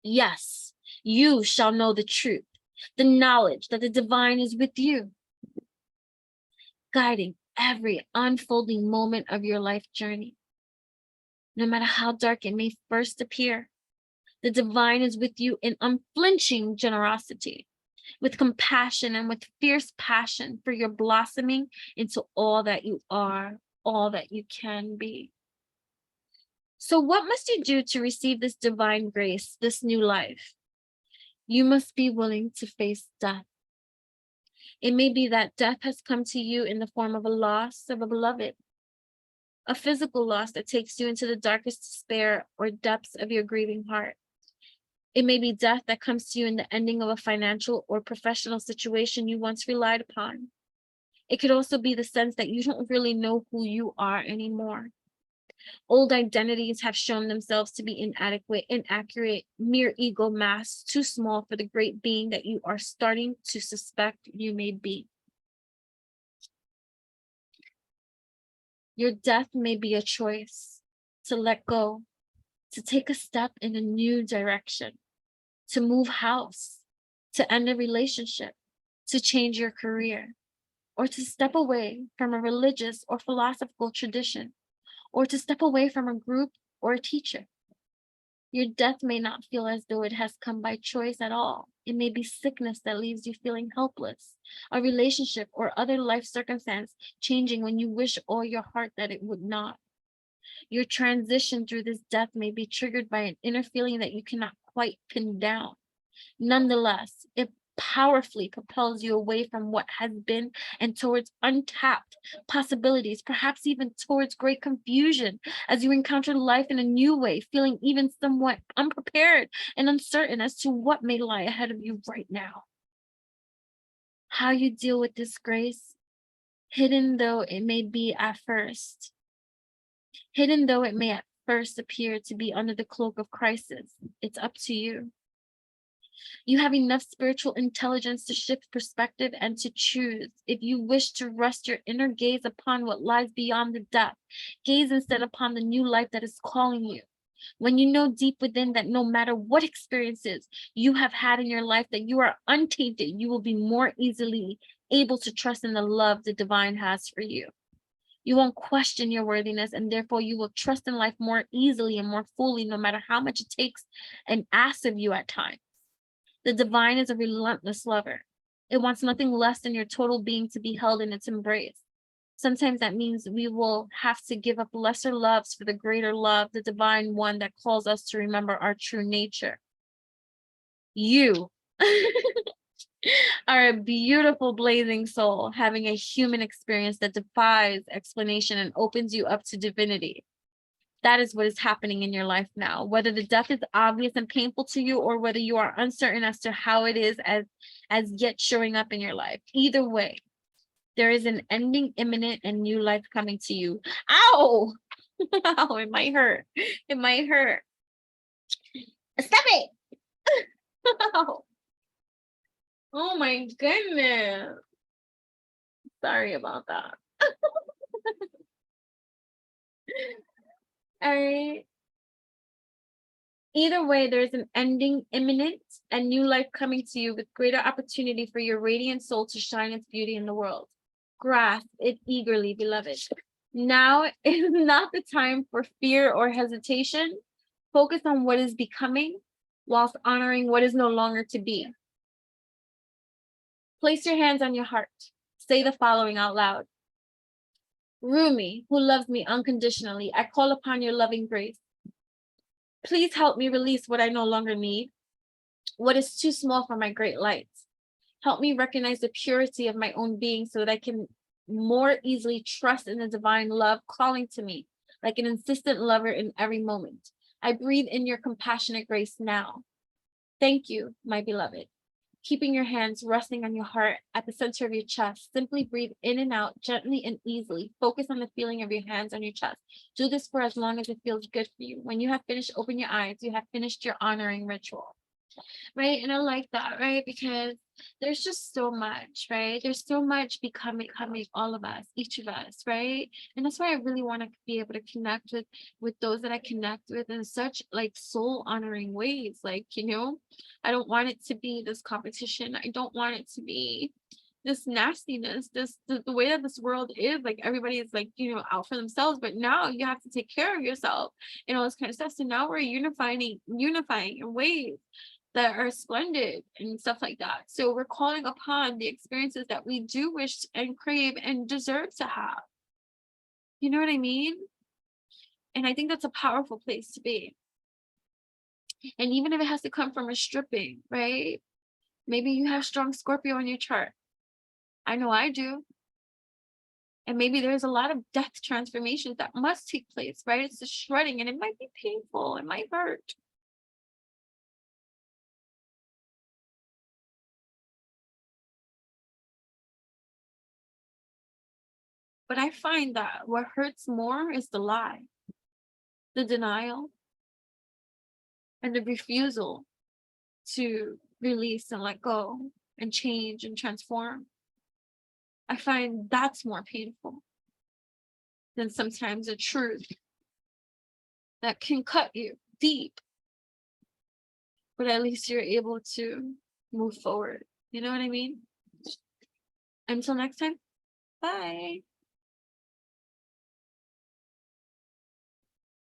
Yes, you shall know the truth, the knowledge that the divine is with you, guiding every unfolding moment of your life journey. No matter how dark it may first appear, the divine is with you in unflinching generosity, with compassion and with fierce passion for your blossoming into all that you are, all that you can be. So what must you do to receive this divine grace, this new life? You must be willing to face death. It may be that death has come to you in the form of a loss of a beloved, a physical loss that takes you into the darkest despair or depths of your grieving heart. It may be death that comes to you in the ending of a financial or professional situation you once relied upon. It could also be the sense that you don't really know who you are anymore. Old identities have shown themselves to be inadequate, inaccurate, mere ego masks, too small for the great being that you are starting to suspect you may be. Your death may be a choice to let go, to take a step in a new direction, to move house, to end a relationship, to change your career, or to step away from a religious or philosophical tradition, or to step away from a group or a teacher. Your death may not feel as though it has come by choice at all. It may be sickness that leaves you feeling helpless, a relationship or other life circumstance changing when you wish all your heart that it would not. Your transition through this death may be triggered by an inner feeling that you cannot quite pin down. Nonetheless, it powerfully propels you away from what has been and towards untapped possibilities, perhaps even towards great confusion as you encounter life in a new way, feeling even somewhat unprepared and uncertain as to what may lie ahead of you right now. How you deal with this grace, hidden though it may be at first, hidden though it may at first appear to be under the cloak of crisis, it's up to you. You have enough spiritual intelligence to shift perspective and to choose. If you wish to rest your inner gaze upon what lies beyond the death, gaze instead upon the new life that is calling you. When you know deep within that no matter what experiences you have had in your life, that you are untainted, you will be more easily able to trust in the love the divine has for you. You won't question your worthiness, and therefore you will trust in life more easily and more fully, no matter how much it takes and asks of you at times. The divine is a relentless lover. It wants nothing less than your total being to be held in its embrace. Sometimes that means we will have to give up lesser loves for the greater love, the divine one that calls us to remember our true nature. You. are a beautiful blazing soul having a human experience that defies explanation and opens you up to divinity. That is what is happening in your life now. Whether the death is obvious and painful to you, or whether you are uncertain as to how it is as yet showing up in your life. Either way, there is an ending imminent and new life coming to you. Ow! Ow, it might hurt. It might hurt. Stop it! Oh my goodness. Sorry about that. All right. Either way, there's an ending imminent and new life coming to you with greater opportunity for your radiant soul to shine its beauty in the world. Grasp it eagerly, beloved. Now is not the time for fear or hesitation. Focus on what is becoming whilst honoring what is no longer to be. Place your hands on your heart. Say the following out loud. Rumi, who loves me unconditionally, I call upon your loving grace. Please help me release what I no longer need, what is too small for my great light. Help me recognize the purity of my own being so that I can more easily trust in the divine love calling to me, like an insistent lover in every moment. I breathe in your compassionate grace now. Thank you, my beloved. Keeping your hands resting on your heart at the center of your chest. Simply breathe in and out gently and easily. Focus on the feeling of your hands on your chest. Do this for as long as it feels good for you. When you have finished, open your eyes. You have finished your honoring ritual. Right? And I like that, right? Because there's just so much, right? There's so much becoming all of us, each of us, right? And that's why I really want to be able to connect with those that I connect with in such like soul honoring ways. Like, I don't want it to be this competition. I don't want it to be this nastiness, the way that this world is, like everybody is like, out for themselves, but now you have to take care of yourself and all this kind of stuff. So now we're unifying in ways that are splendid and stuff like that. So we're calling upon the experiences that we do wish and crave and deserve to have. You know what I mean? And I think that's a powerful place to be. And even if it has to come from a stripping, right? Maybe you have strong Scorpio on your chart. I know I do. And maybe there's a lot of death transformations that must take place, right? It's the shredding and it might be painful. It might hurt. But I find that what hurts more is the lie, the denial, and the refusal to release and let go and change and transform. I find that's more painful than sometimes a truth that can cut you deep, but at least you're able to move forward. You know what I mean? Until next time, bye.